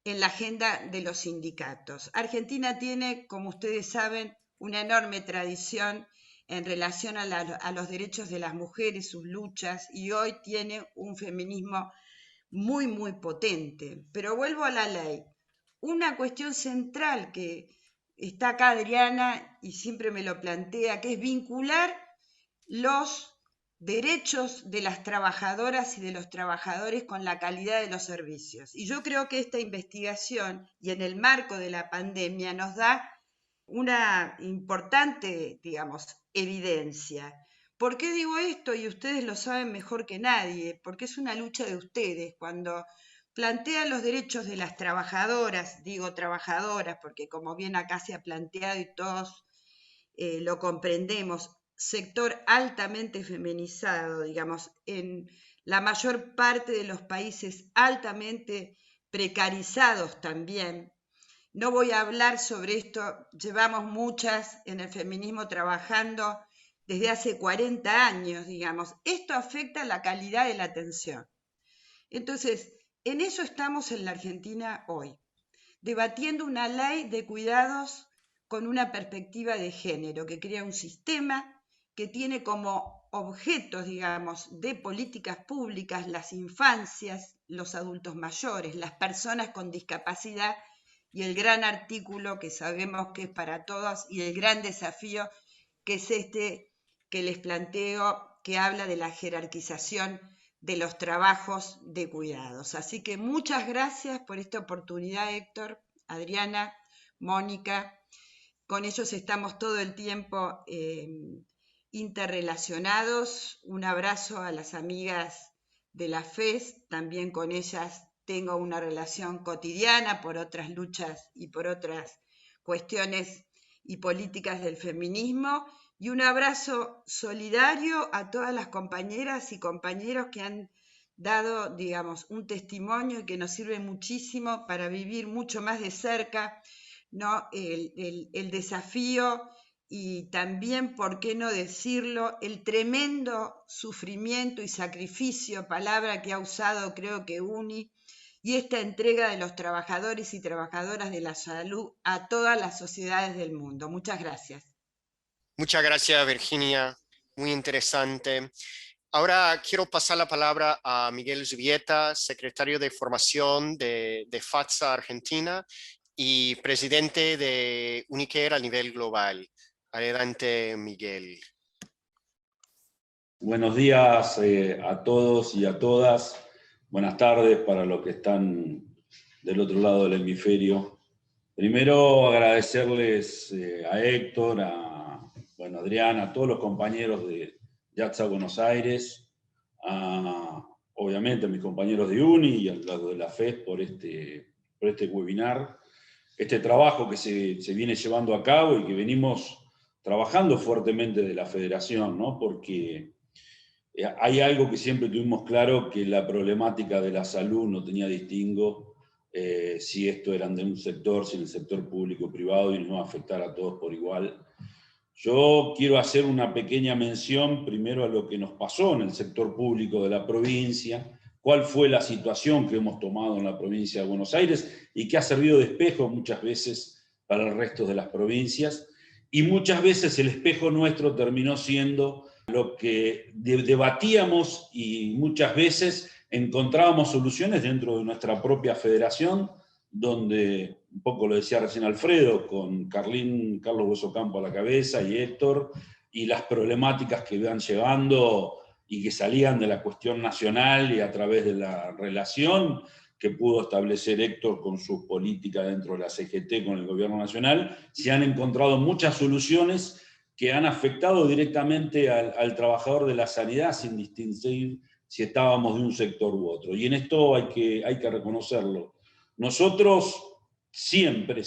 en la agenda de los sindicatos. Argentina tiene, como ustedes saben, una enorme tradición en relación a los derechos de las mujeres, sus luchas, y hoy tiene un feminismo muy, muy potente. Pero vuelvo a la ley. Una cuestión central que está acá Adriana y siempre me lo plantea, que es vincular los derechos de las trabajadoras y de los trabajadores con la calidad de los servicios. Y yo creo que esta investigación, y en el marco de la pandemia, nos da una importante, digamos, evidencia. ¿Por qué digo esto? Y ustedes lo saben mejor que nadie, porque es una lucha de ustedes. Cuando plantean los derechos de las trabajadoras, digo trabajadoras, porque como bien acá se ha planteado y todos lo comprendemos, sector altamente feminizado, digamos, en la mayor parte de los países altamente precarizados también. No voy a hablar sobre esto, llevamos muchas en el feminismo trabajando desde hace 40 años, digamos. Esto afecta la calidad de la atención. Entonces, en eso estamos en la Argentina hoy, debatiendo una ley de cuidados con una perspectiva de género, que crea un sistema que tiene como objetos, digamos, de políticas públicas las infancias, los adultos mayores, las personas con discapacidad, y el gran artículo que sabemos que es para todos y el gran desafío que es este que les planteo, que habla de la jerarquización de los trabajos de cuidados. Así que muchas gracias por esta oportunidad, Héctor, Adriana, Mónica. Con ellos estamos todo el tiempo interrelacionados. Un abrazo a las amigas de la FES, también con ellas tengo una relación cotidiana por otras luchas y por otras cuestiones y políticas del feminismo, y un abrazo solidario a todas las compañeras y compañeros que han dado, digamos, un testimonio y que nos sirve muchísimo para vivir mucho más de cerca, ¿no?, el desafío y también, por qué no decirlo, el tremendo sufrimiento y sacrificio, palabra que ha usado creo que UNI, y esta entrega de los trabajadores y trabajadoras de la salud a todas las sociedades del mundo. Muchas gracias. Muchas gracias, Virginia. Muy interesante. Ahora quiero pasar la palabra a Miguel Zubieta, secretario de Formación de FATSA Argentina y presidente de Unicare a nivel global. Adelante, Miguel. Buenos días a todos y a todas. Buenas tardes para los que están del otro lado del hemisferio. Primero agradecerles a Héctor, a Adriana, a todos los compañeros de YATSA Buenos Aires, obviamente a mis compañeros de UNI y a los de la FES por este webinar, este trabajo que se viene llevando a cabo y que venimos trabajando fuertemente de la Federación, ¿no? Porque hay algo que siempre tuvimos claro, que la problemática de la salud no tenía distingo si esto eran de un sector, si en el sector público o privado, y nos va a afectar a todos por igual. Yo quiero hacer una pequeña mención primero a lo que nos pasó en el sector público de la provincia, cuál fue la situación que hemos tomado en la provincia de Buenos Aires y que ha servido de espejo muchas veces para el resto de las provincias, y muchas veces el espejo nuestro terminó siendo lo que debatíamos y muchas veces encontrábamos soluciones dentro de nuestra propia federación, donde, un poco lo decía recién Alfredo, con Carlos Hueso Campo a la cabeza y Héctor, y las problemáticas que iban llevando y que salían de la cuestión nacional y a través de la relación que pudo establecer Héctor con su política dentro de la CGT con el gobierno nacional, se han encontrado muchas soluciones que han afectado directamente al trabajador de la sanidad sin distinguir si estábamos de un sector u otro. Y en esto hay que reconocerlo. Nosotros siempre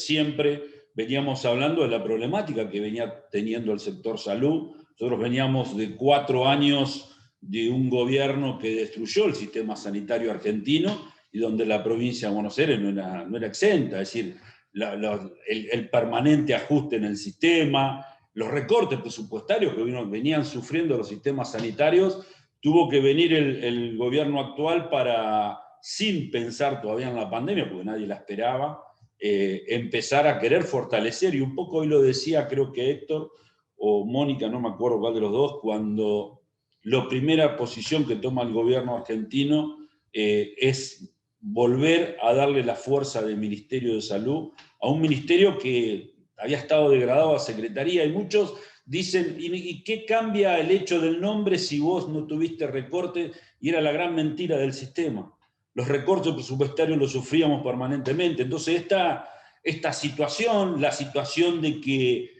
veníamos hablando de la problemática que venía teniendo el sector salud. Nosotros veníamos de 4 años de un gobierno que destruyó el sistema sanitario argentino y donde la provincia de Buenos Aires no era exenta. Es decir, el permanente ajuste en el sistema, los recortes presupuestarios que venían sufriendo los sistemas sanitarios, tuvo que venir el gobierno actual para, sin pensar todavía en la pandemia, porque nadie la esperaba, empezar a querer fortalecer, y un poco hoy lo decía, creo que Héctor o Mónica, no me acuerdo cuál de los dos, cuando la primera posición que toma el gobierno argentino es volver a darle la fuerza del Ministerio de Salud a un ministerio que había estado degradado a secretaría, y muchos dicen, ¿y qué cambia el hecho del nombre si vos no tuviste recorte? Y era la gran mentira del sistema. Los recortes presupuestarios los sufríamos permanentemente. Entonces esta situación, la situación de que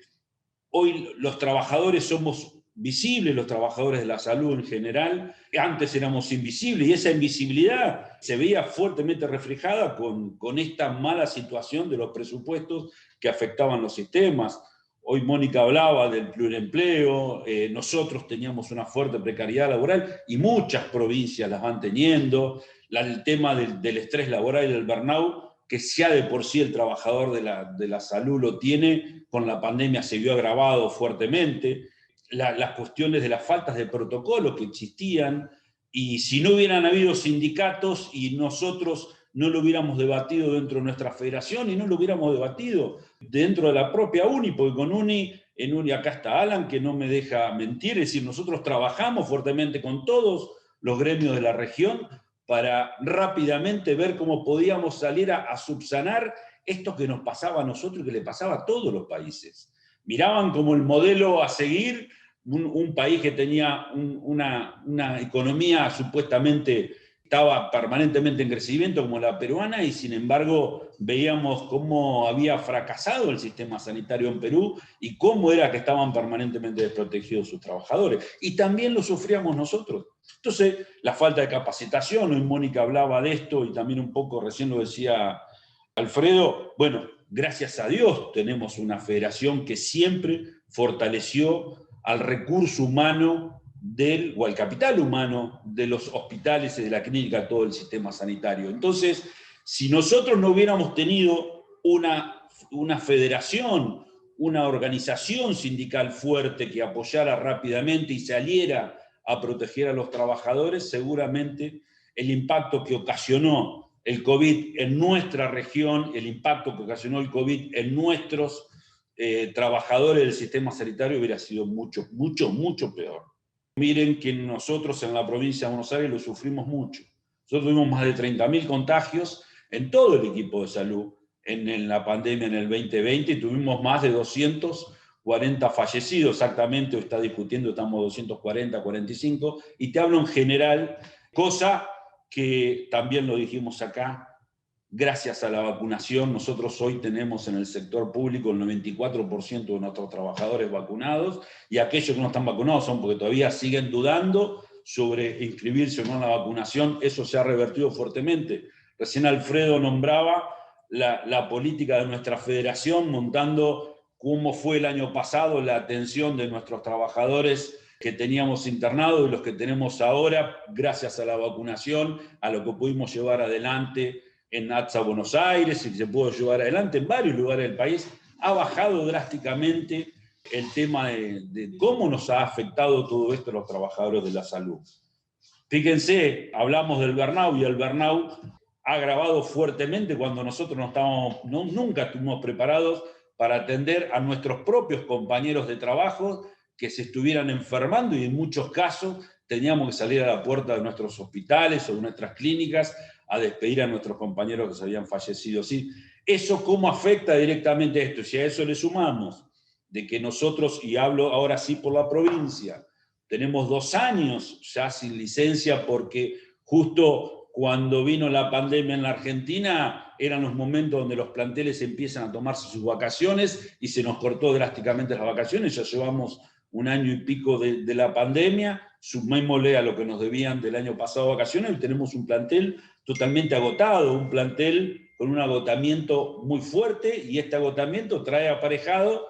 hoy los trabajadores somos visibles, los trabajadores de la salud en general, antes éramos invisibles, y esa invisibilidad se veía fuertemente reflejada con esta mala situación de los presupuestos que afectaban los sistemas. Hoy Mónica hablaba del pluriempleo, nosotros teníamos una fuerte precariedad laboral y muchas provincias las van teniendo, el tema del estrés laboral y del burnout, que ya de por sí el trabajador de la salud lo tiene, con la pandemia se vio agravado fuertemente, las cuestiones de las faltas de protocolo que existían, y si no hubieran habido sindicatos y nosotros no lo hubiéramos debatido dentro de nuestra federación y no lo hubiéramos debatido dentro de la propia UNI, porque con en UNI acá está Alan, que no me deja mentir, es decir, nosotros trabajamos fuertemente con todos los gremios de la región para rápidamente ver cómo podíamos salir a subsanar esto que nos pasaba a nosotros y que le pasaba a todos los países. Miraban como el modelo a seguir un país que tenía una economía supuestamente, estaba permanentemente en crecimiento como la peruana, y sin embargo veíamos cómo había fracasado el sistema sanitario en Perú y cómo era que estaban permanentemente desprotegidos sus trabajadores. Y también lo sufríamos nosotros. Entonces, la falta de capacitación, hoy Mónica hablaba de esto y también un poco recién lo decía Alfredo, bueno, gracias a Dios tenemos una federación que siempre fortaleció al recurso humano o al capital humano de los hospitales y de la clínica, todo el sistema sanitario. Entonces, si nosotros no hubiéramos tenido una federación, una organización sindical fuerte que apoyara rápidamente y saliera a proteger a los trabajadores, seguramente el impacto que ocasionó el COVID en nuestra región, el impacto que ocasionó el COVID en nuestros trabajadores del sistema sanitario hubiera sido mucho peor. Miren que nosotros en la provincia de Buenos Aires lo sufrimos mucho. Nosotros tuvimos más de 30.000 contagios en todo el equipo de salud en la pandemia en el 2020, y tuvimos más de 240 fallecidos, exactamente, está discutiendo, estamos 240, 45, y te hablo en general, cosa que también lo dijimos acá, gracias a la vacunación, nosotros hoy tenemos en el sector público el 94% de nuestros trabajadores vacunados, y aquellos que no están vacunados son porque todavía siguen dudando sobre inscribirse o no en la vacunación. Eso se ha revertido fuertemente. Recién Alfredo nombraba la política de nuestra federación, montando cómo fue el año pasado la atención de nuestros trabajadores que teníamos internados y los que tenemos ahora, gracias a la vacunación, a lo que pudimos llevar adelante en ATSA Buenos Aires y que se pudo llevar adelante en varios lugares del país. Ha bajado drásticamente el tema de cómo nos ha afectado todo esto a los trabajadores de la salud. Fíjense, hablamos del burnout, y el burnout ha agravado fuertemente cuando nosotros nunca estuvimos preparados para atender a nuestros propios compañeros de trabajo que se estuvieran enfermando, y en muchos casos teníamos que salir a la puerta de nuestros hospitales o de nuestras clínicas a despedir a nuestros compañeros que se habían fallecido. ¿Sí? ¿Eso cómo afecta directamente a esto? Si a eso le sumamos de que nosotros, y hablo ahora sí por la provincia, tenemos 2 años ya sin licencia porque justo cuando vino la pandemia en la Argentina eran los momentos donde los planteles empiezan a tomarse sus vacaciones y se nos cortó drásticamente las vacaciones. Ya llevamos 1 año y pico de la pandemia, sumémosle a lo que nos debían del año pasado vacaciones, y tenemos un plantel totalmente agotado, un plantel con un agotamiento muy fuerte, y este agotamiento trae aparejado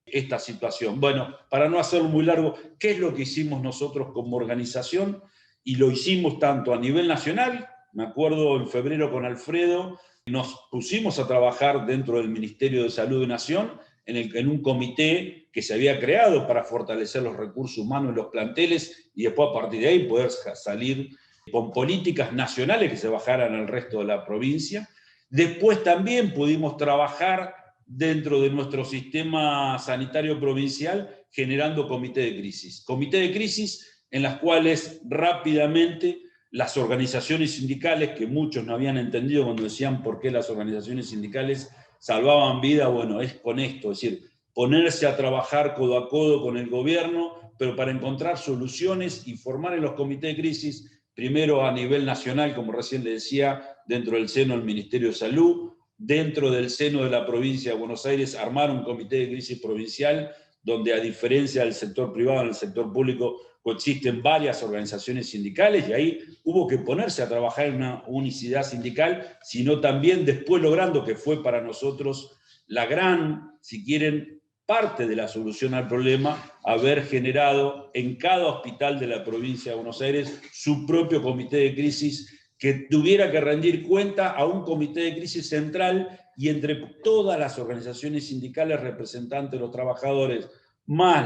esta situación. Bueno, para no hacerlo muy largo, ¿qué es lo que hicimos nosotros como organización? Y lo hicimos tanto a nivel nacional, me acuerdo en febrero con Alfredo, nos pusimos a trabajar dentro del Ministerio de Salud de Nación en un comité que se había creado para fortalecer los recursos humanos en los planteles, y después a partir de ahí poder salir con políticas nacionales que se bajaran al resto de la provincia. Después también pudimos trabajar dentro de nuestro sistema sanitario provincial generando comité de crisis en las cuales rápidamente las organizaciones sindicales, que muchos no habían entendido cuando decían por qué las organizaciones sindicales salvaban vida, bueno, es con esto, es decir, ponerse a trabajar codo a codo con el gobierno, pero para encontrar soluciones y formar en los comités de crisis, primero a nivel nacional, como recién le decía, dentro del seno del Ministerio de Salud, dentro del seno de la provincia de Buenos Aires, armar un comité de crisis provincial, donde a diferencia del sector privado, en el sector público coexisten varias organizaciones sindicales, y ahí hubo que ponerse a trabajar en una unicidad sindical, sino también después logrando, que fue para nosotros la gran, si quieren, parte de la solución al problema, haber generado en cada hospital de la provincia de Buenos Aires su propio comité de crisis que tuviera que rendir cuenta a un comité de crisis central, y entre todas las organizaciones sindicales representantes de los trabajadores, más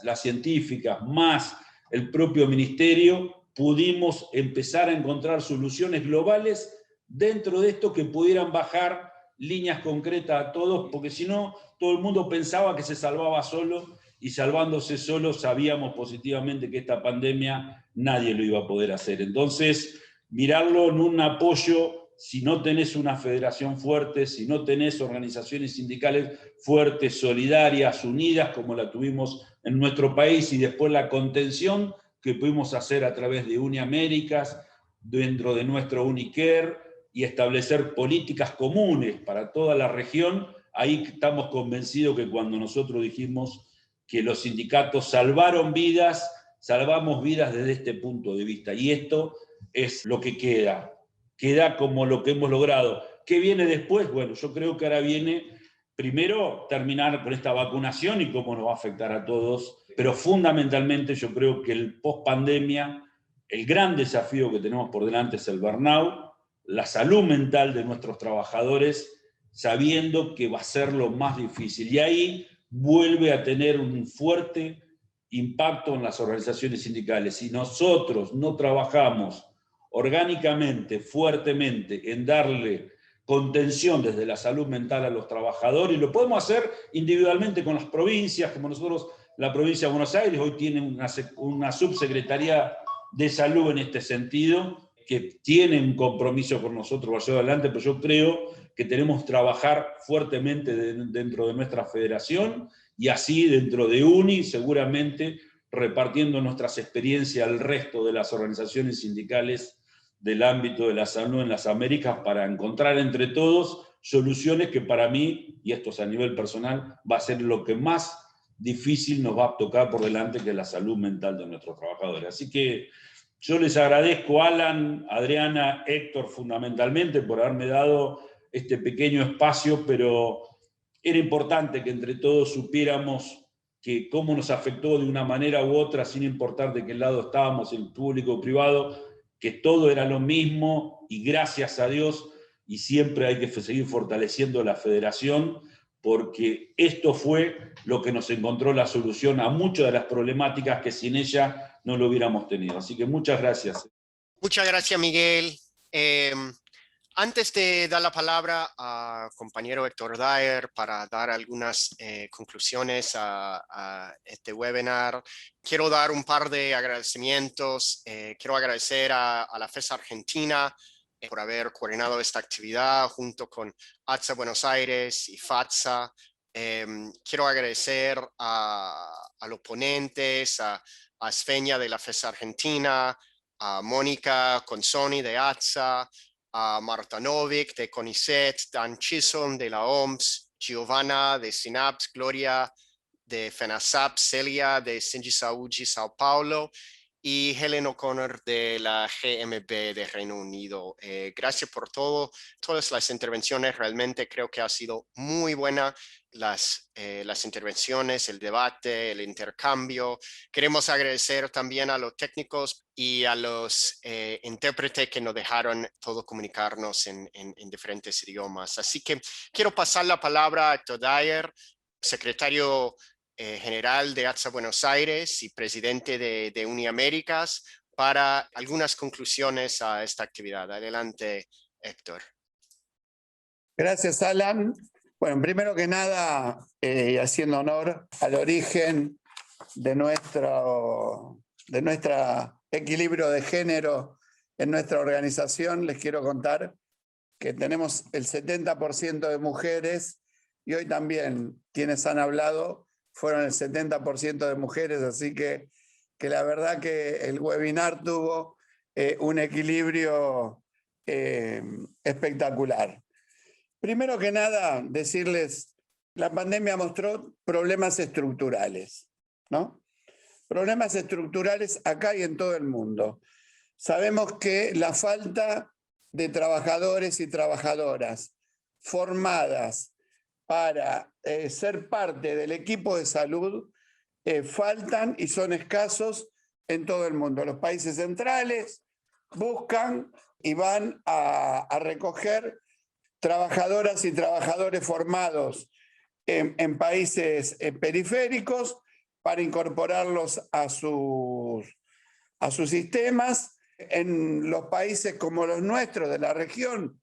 las científicas, más el propio ministerio, pudimos empezar a encontrar soluciones globales dentro de esto que pudieran bajar líneas concretas a todos, porque si no, todo el mundo pensaba que se salvaba solo, y salvándose solo sabíamos positivamente que esta pandemia nadie lo iba a poder hacer. Entonces, mirarlo en un apoyo, si no tenés una federación fuerte, si no tenés organizaciones sindicales fuertes, solidarias, unidas, como la tuvimos en nuestro país, y después la contención que pudimos hacer a través de Uniaméricas, dentro de nuestro Unicare, y establecer políticas comunes para toda la región, ahí estamos convencidos que cuando nosotros dijimos que los sindicatos salvaron vidas, salvamos vidas desde este punto de vista, y esto es lo que queda como lo que hemos logrado. ¿Qué viene después? Bueno, yo creo que ahora viene, primero, terminar con esta vacunación y cómo nos va a afectar a todos, pero fundamentalmente yo creo que el post-pandemia, el gran desafío que tenemos por delante es el burnout, la salud mental de nuestros trabajadores, sabiendo que va a ser lo más difícil. Y ahí vuelve a tener un fuerte impacto en las organizaciones sindicales. Si nosotros no trabajamos orgánicamente, fuertemente, en darle contención desde la salud mental a los trabajadores, y lo podemos hacer individualmente con las provincias, como nosotros, la provincia de Buenos Aires hoy tiene una subsecretaría de salud en este sentido, que tiene un compromiso con nosotros para llevar adelante, pero yo creo que tenemos que trabajar fuertemente dentro de nuestra federación, y así dentro de UNI, seguramente repartiendo nuestras experiencias al resto de las organizaciones sindicales del ámbito de la salud en las Américas para encontrar entre todos soluciones que para mí, y esto es a nivel personal, va a ser lo que más difícil nos va a tocar por delante, que es la salud mental de nuestros trabajadores. Así que yo les agradezco, Alan, Adriana, Héctor, fundamentalmente, por haberme dado este pequeño espacio, pero era importante que entre todos supiéramos que cómo nos afectó de una manera u otra, sin importar de qué lado estábamos, en público o privado, que todo era lo mismo, y gracias a Dios, y siempre hay que seguir fortaleciendo la federación, porque esto fue lo que nos encontró la solución a muchas de las problemáticas que sin ella no lo hubiéramos tenido. Así que muchas gracias. Muchas gracias, Miguel. Antes de dar la palabra al compañero Héctor Daer para dar algunas conclusiones a este webinar, quiero dar un par de agradecimientos. Quiero agradecer a la FES Argentina por haber coordinado esta actividad junto con ATSA Buenos Aires y FATSA. Quiero agradecer a los ponentes, a Svenja de la FES Argentina, a Mónica Consoni de ATSA, a Marta Novik de CONICET, Dan Chisholm de la OMS, Giovanna de SYNAPS, Gloria de FENASAP, Celia de Singi Saúde Sao Paulo y Helen O'Connor de la GMB de Reino Unido. Gracias por todas las intervenciones. Realmente creo que ha sido muy buena las intervenciones, el debate, el intercambio. Queremos agradecer también a los técnicos y a los intérpretes que nos dejaron todo comunicarnos en diferentes idiomas. Así que quiero pasar la palabra a Héctor Daer, secretario general de ATSA Buenos Aires y presidente de Uniaméricas, para algunas conclusiones a esta actividad. Adelante, Héctor. Gracias, Alan. Bueno, primero que nada, haciendo honor al origen de nuestro equilibrio de género en nuestra organización, les quiero contar que tenemos el 70% de mujeres, y hoy también quienes han hablado fueron el 70% de mujeres, así que la verdad que el webinar tuvo un equilibrio espectacular. Primero que nada, decirles, la pandemia mostró problemas estructurales, ¿no? Problemas estructurales acá y en todo el mundo. Sabemos que la falta de trabajadores y trabajadoras formadas para ser parte del equipo de salud faltan y son escasos en todo el mundo. Los países centrales buscan y van a recoger trabajadoras y trabajadores formados en países periféricos para incorporarlos a sus sistemas. En los países como los nuestros de la región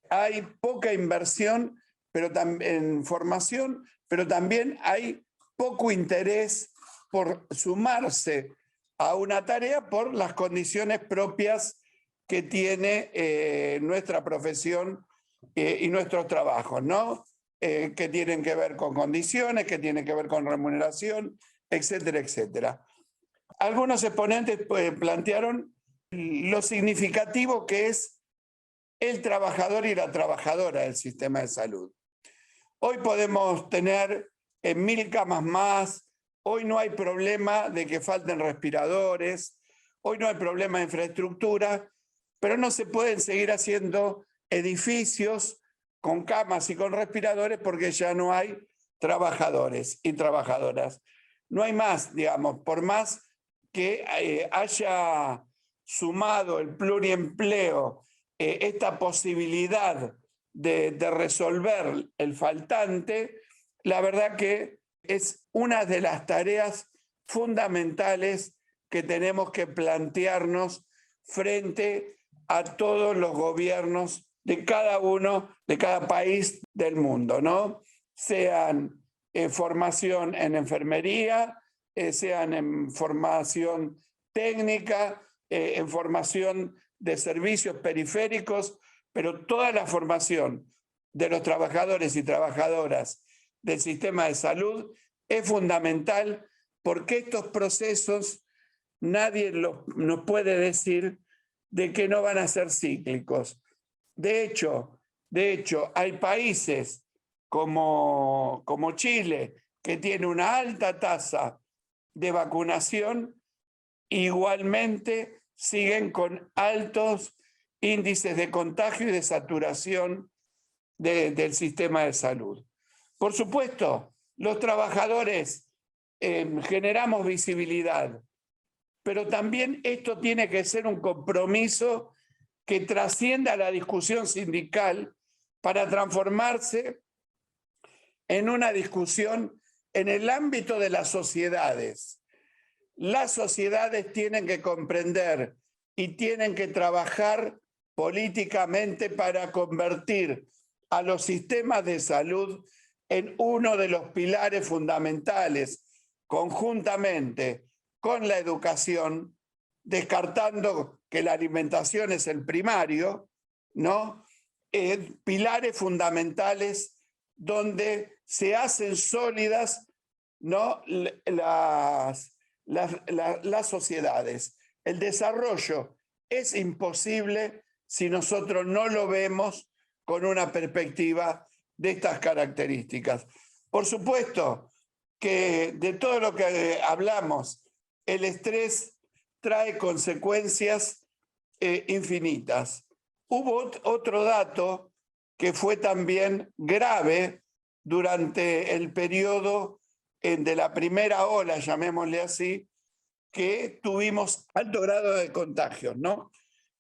hay poca inversión en formación, pero también hay poco interés por sumarse a una tarea por las condiciones propias que tiene nuestra profesión y nuestros trabajos, ¿no? Que tienen que ver con condiciones, que tienen que ver con remuneración, etcétera, etcétera. Algunos exponentes plantearon lo significativo que es el trabajador y la trabajadora del sistema de salud. Hoy podemos tener 1000 camas más, hoy no hay problema de que falten respiradores, hoy no hay problema de infraestructura, pero no se pueden seguir haciendo edificios con camas y con respiradores porque ya no hay trabajadores y trabajadoras. No hay más, digamos, por más que haya sumado el pluriempleo esta posibilidad de resolver el faltante, la verdad que es una de las tareas fundamentales que tenemos que plantearnos frente a todos los gobiernos de cada país del mundo, ¿no? Sean formación en enfermería, sean en formación técnica, en formación de servicios periféricos, pero toda la formación de los trabajadores y trabajadoras del sistema de salud es fundamental, porque estos procesos nadie nos puede decir de que no van a ser cíclicos. De hecho, hay países como Chile, que tiene una alta tasa de vacunación, igualmente siguen con altos índices de contagio y de saturación del sistema de salud. Por supuesto, los trabajadores generamos visibilidad, pero también esto tiene que ser un compromiso que trascienda la discusión sindical para transformarse en una discusión en el ámbito de las sociedades. Las sociedades tienen que comprender y tienen que trabajar políticamente para convertir a los sistemas de salud en uno de los pilares fundamentales, conjuntamente con la educación, descartando que la alimentación es el primario, ¿no? Pilares fundamentales donde se hacen sólidas, ¿no?, las sociedades. El desarrollo es imposible si nosotros no lo vemos con una perspectiva de estas características. Por supuesto que de todo lo que hablamos, el estrés trae consecuencias infinitas. Hubo otro dato que fue también grave durante el periodo de la primera ola, llamémosle así, que tuvimos alto grado de contagios, ¿no?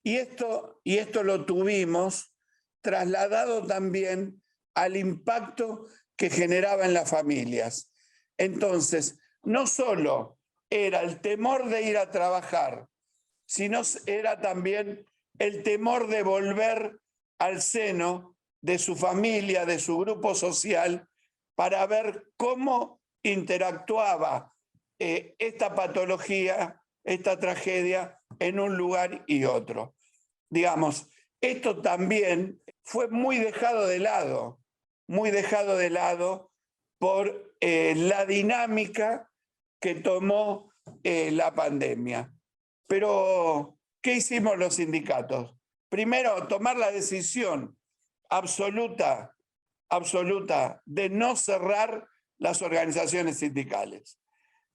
Y esto lo tuvimos trasladado también al impacto que generaba en las familias. Entonces, no solo era el temor de ir a trabajar, sino era también el temor de volver al seno de su familia, de su grupo social, para ver cómo interactuaba esta patología, esta tragedia, en un lugar y otro. Digamos, esto también fue muy dejado de lado por la dinámica que tomó la pandemia. Pero, ¿qué hicimos los sindicatos? Primero, tomar la decisión absoluta de no cerrar las organizaciones sindicales.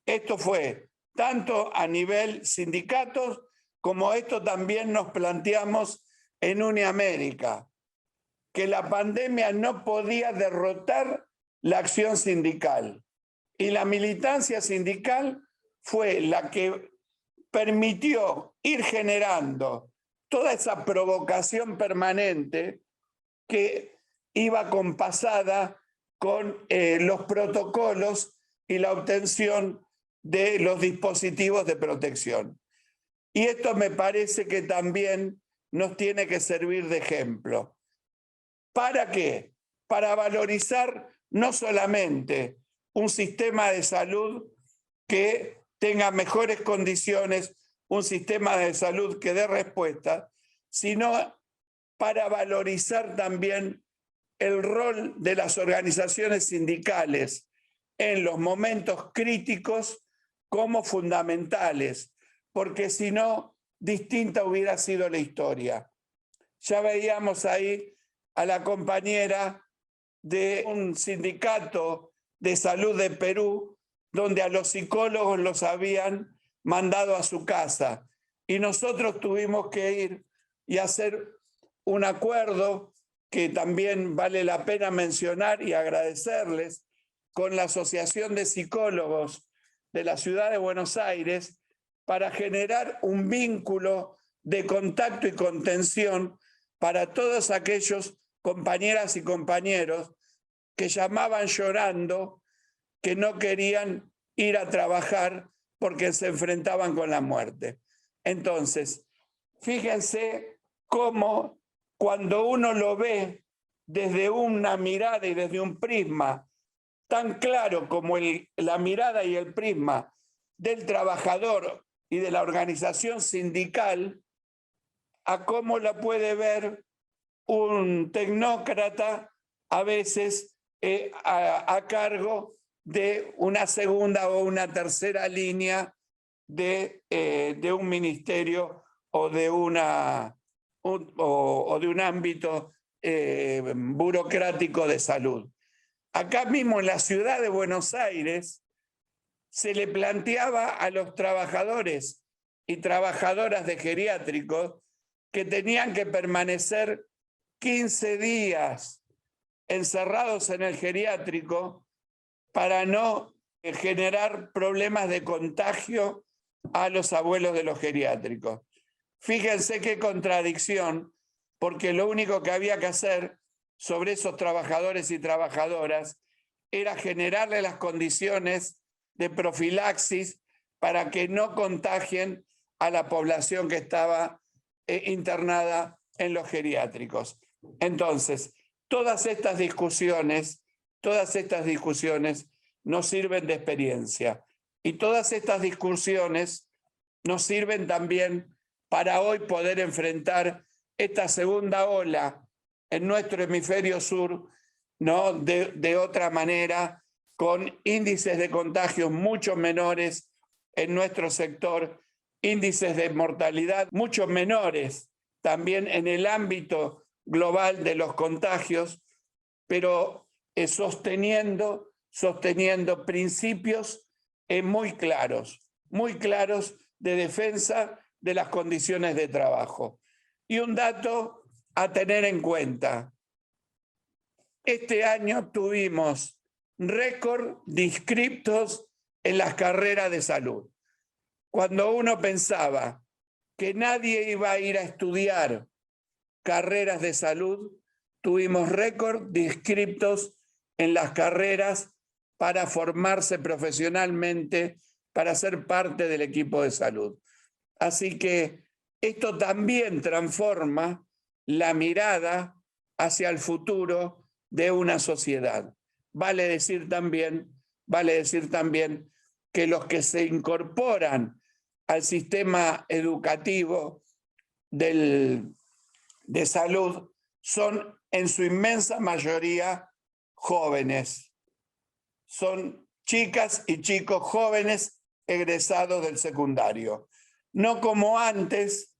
Esto fue tanto a nivel sindicatos como esto también nos planteamos en Uniamérica, que la pandemia no podía derrotar la acción sindical. Y la militancia sindical fue la que permitió ir generando toda esa provocación permanente que iba compasada con los protocolos y la obtención de los dispositivos de protección. Y esto me parece que también nos tiene que servir de ejemplo. ¿Para qué? Para valorizar no solamente un sistema de salud que tenga mejores condiciones, un sistema de salud que dé respuesta, sino para valorizar también el rol de las organizaciones sindicales en los momentos críticos como fundamentales, porque si no, distinta hubiera sido la historia. Ya veíamos ahí a la compañera de un sindicato de salud de Perú, donde a los psicólogos los habían mandado a su casa. Y nosotros tuvimos que ir y hacer un acuerdo que también vale la pena mencionar y agradecerles, con la Asociación de Psicólogos de la Ciudad de Buenos Aires, para generar un vínculo de contacto y contención para todos aquellos compañeras y compañeros que llamaban llorando que no querían ir a trabajar porque se enfrentaban con la muerte. Entonces, fíjense cómo cuando uno lo ve desde una mirada y desde un prisma tan claro como la mirada y el prisma del trabajador y de la organización sindical, a cómo la puede ver un tecnócrata a veces a cargo de una segunda o una tercera línea de un ministerio o de un ámbito burocrático de salud. Acá mismo en la ciudad de Buenos Aires se le planteaba a los trabajadores y trabajadoras de geriátricos que tenían que permanecer 15 días encerrados en el geriátrico para no generar problemas de contagio a los abuelos de los geriátricos. Fíjense qué contradicción, porque lo único que había que hacer sobre esos trabajadores y trabajadoras era generarle las condiciones de profilaxis para que no contagien a la población que estaba internada en los geriátricos. Entonces, todas estas discusiones nos sirven de experiencia y todas estas discusiones nos sirven también para hoy poder enfrentar esta segunda ola en nuestro hemisferio sur, ¿no? de otra manera, con índices de contagios mucho menores en nuestro sector, índices de mortalidad mucho menores también en el ámbito global de los contagios, pero sosteniendo principios muy claros de defensa de las condiciones de trabajo. Y un dato a tener en cuenta. Este año tuvimos récord de inscriptos en las carreras de salud. Cuando uno pensaba que nadie iba a ir a estudiar carreras de salud, tuvimos récord de inscriptos en las carreras para formarse profesionalmente, para ser parte del equipo de salud. Así que esto también transforma la mirada hacia el futuro de una sociedad. Vale decir también que los que se incorporan al sistema educativo de salud son en su inmensa mayoría jóvenes. Son chicas y chicos jóvenes egresados del secundario. No como antes,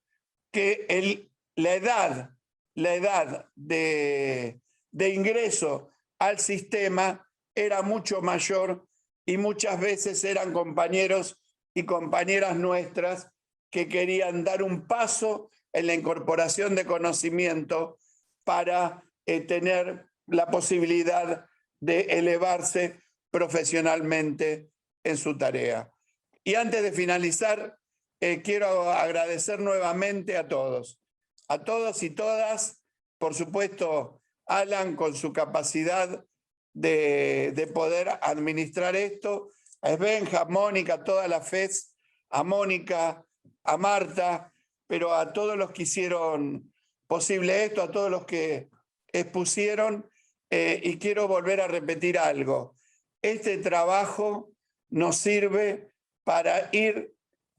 que la edad de ingreso al sistema era mucho mayor y muchas veces eran compañeros y compañeras nuestras que querían dar un paso en la incorporación de conocimiento para tener la posibilidad de elevarse profesionalmente en su tarea. Y antes de finalizar, quiero agradecer nuevamente a todos y todas, por supuesto, Alan con su capacidad de poder administrar esto, a Esbenja, a Mónica, a toda la FES, a Mónica, a Marta, pero a todos los que hicieron posible esto, a todos los que expusieron, y quiero volver a repetir algo. Este trabajo nos sirve para ir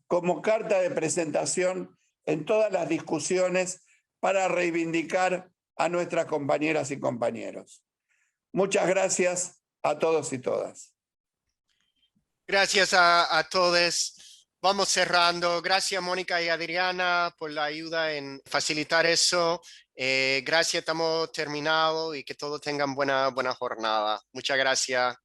como carta de presentación en todas las discusiones para reivindicar a nuestras compañeras y compañeros. Muchas gracias a todos y todas. Gracias a todos. Vamos cerrando. Gracias, Mónica y Adriana, por la ayuda en facilitar eso. Gracias, estamos terminados y que todos tengan buena jornada. Muchas gracias.